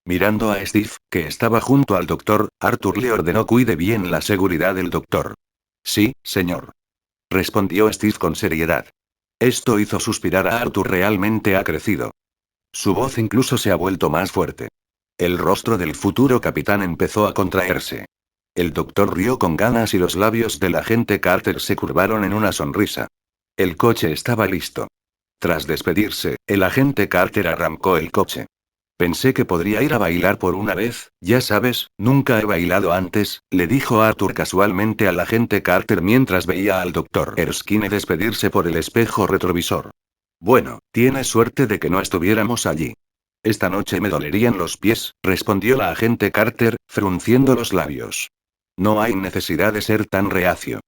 Mirando a Steve, que estaba junto al doctor, Arthur le ordenó: cuide bien la seguridad del doctor. Sí, señor. Respondió Steve con seriedad. Esto hizo suspirar a Arthur. Realmente ha crecido. Su voz incluso se ha vuelto más fuerte. El rostro del futuro capitán empezó a contraerse. El doctor rió con ganas y los labios del agente Carter se curvaron en una sonrisa. El coche estaba listo. Tras despedirse, el agente Carter arrancó el coche. Pensé que podría ir a bailar por una vez, ya sabes, nunca he bailado antes, le dijo Arthur casualmente al agente Carter mientras veía al doctor Erskine despedirse por el espejo retrovisor. Bueno, tienes suerte de que no estuviéramos allí. Esta noche me dolerían los pies, respondió la agente Carter, frunciendo los labios. No hay necesidad de ser tan reacio.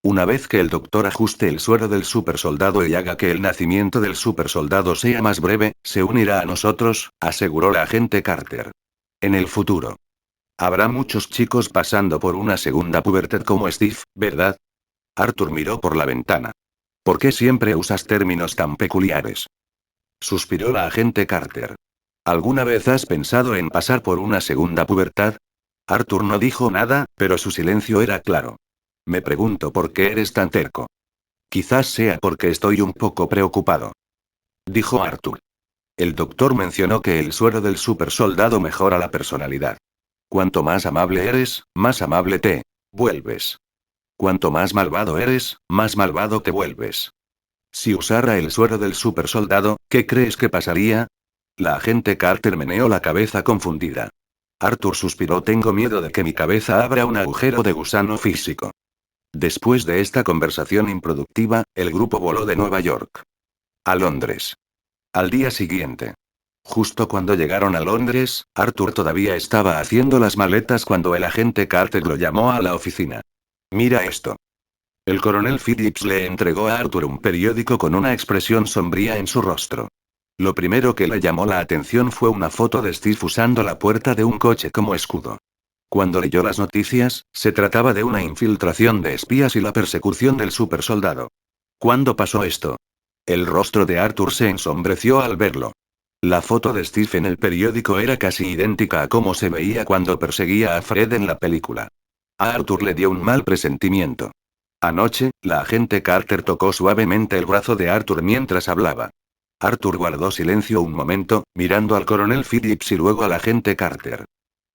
Una vez que el doctor ajuste el suero del supersoldado y haga que el nacimiento del supersoldado sea más breve, se unirá a nosotros, aseguró la agente Carter. En el futuro. Habrá muchos chicos pasando por una segunda pubertad como Steve, ¿verdad? Arthur miró por la ventana. ¿Por qué siempre usas términos tan peculiares? Suspiró la agente Carter. ¿Alguna vez has pensado en pasar por una segunda pubertad? Arthur no dijo nada, pero su silencio era claro. Me pregunto por qué eres tan terco. Quizás sea porque estoy un poco preocupado. Dijo Arthur. El doctor mencionó que el suero del supersoldado mejora la personalidad. Cuanto más amable eres, más amable te vuelves. Cuanto más malvado eres, más malvado te vuelves. Si usara el suero del supersoldado, ¿qué crees que pasaría? La agente Carter meneó la cabeza confundida. Arthur suspiró: tengo miedo de que mi cabeza abra un agujero de gusano físico. Después de esta conversación improductiva, el grupo voló de Nueva York a Londres. Al día siguiente. Justo cuando llegaron a Londres, Arthur todavía estaba haciendo las maletas cuando el agente Carter lo llamó a la oficina. Mira esto. El coronel Phillips le entregó a Arthur un periódico con una expresión sombría en su rostro. Lo primero que le llamó la atención fue una foto de Steve usando la puerta de un coche como escudo. Cuando leyó las noticias, se trataba de una infiltración de espías y la persecución del supersoldado. ¿Cuándo pasó esto? El rostro de Arthur se ensombreció al verlo. La foto de Steve en el periódico era casi idéntica a cómo se veía cuando perseguía a Fred en la película. A Arthur le dio un mal presentimiento. Anoche, la agente Carter tocó suavemente el brazo de Arthur mientras hablaba. Arthur guardó silencio un momento, mirando al coronel Phillips y luego al agente Carter.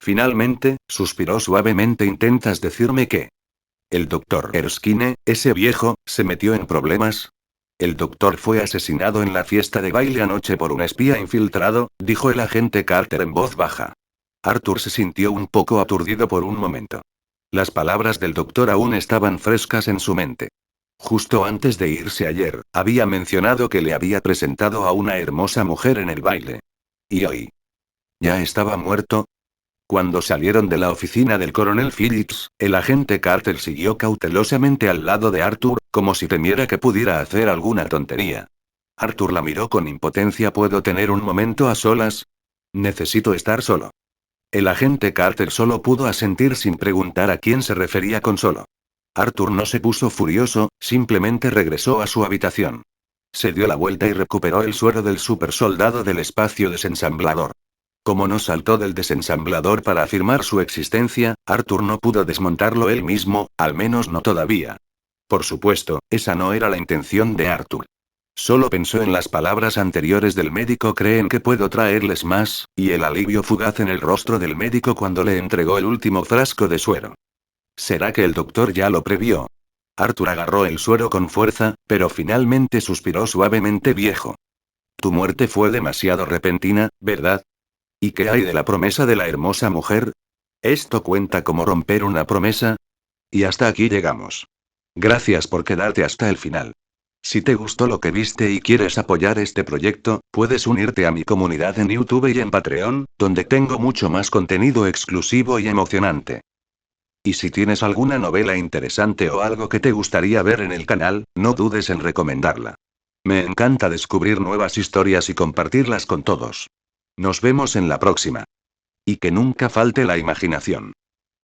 Finalmente, suspiró suavemente. ¿Intentas decirme que el doctor Erskine, ese viejo, se metió en problemas? El doctor fue asesinado en la fiesta de baile anoche por un espía infiltrado, dijo el agente Carter en voz baja. Arthur se sintió un poco aturdido por un momento. Las palabras del doctor aún estaban frescas en su mente. Justo antes de irse ayer, había mencionado que le había presentado a una hermosa mujer en el baile. ¿Y hoy? ¿Ya estaba muerto? Cuando salieron de la oficina del coronel Phillips, el agente Carter siguió cautelosamente al lado de Arthur, como si temiera que pudiera hacer alguna tontería. Arthur la miró con impotencia. ¿Puedo tener un momento a solas? Necesito estar solo. El agente Carter solo pudo asentir sin preguntar a quién se refería con solo. Arthur no se puso furioso, simplemente regresó a su habitación. Se dio la vuelta y recuperó el suero del supersoldado del espacio desensamblador. Como no saltó del desensamblador para afirmar su existencia, Arthur no pudo desmontarlo él mismo, al menos no todavía. Por supuesto, esa no era la intención de Arthur. Solo pensó en las palabras anteriores del médico. ¿Creen que puedo traerles más? Y el alivio fugaz en el rostro del médico cuando le entregó el último frasco de suero. ¿Será que el doctor ya lo previó? Arthur agarró el suero con fuerza, pero finalmente suspiró suavemente. Viejo. Tu muerte fue demasiado repentina, ¿verdad? ¿Y qué hay de la promesa de la hermosa mujer? ¿Esto cuenta como romper una promesa? Y hasta aquí llegamos. Gracias por quedarte hasta el final. Si te gustó lo que viste y quieres apoyar este proyecto, puedes unirte a mi comunidad en YouTube y en Patreon, donde tengo mucho más contenido exclusivo y emocionante. Y si tienes alguna novela interesante o algo que te gustaría ver en el canal, no dudes en recomendarla. Me encanta descubrir nuevas historias y compartirlas con todos. Nos vemos en la próxima. Y que nunca falte la imaginación.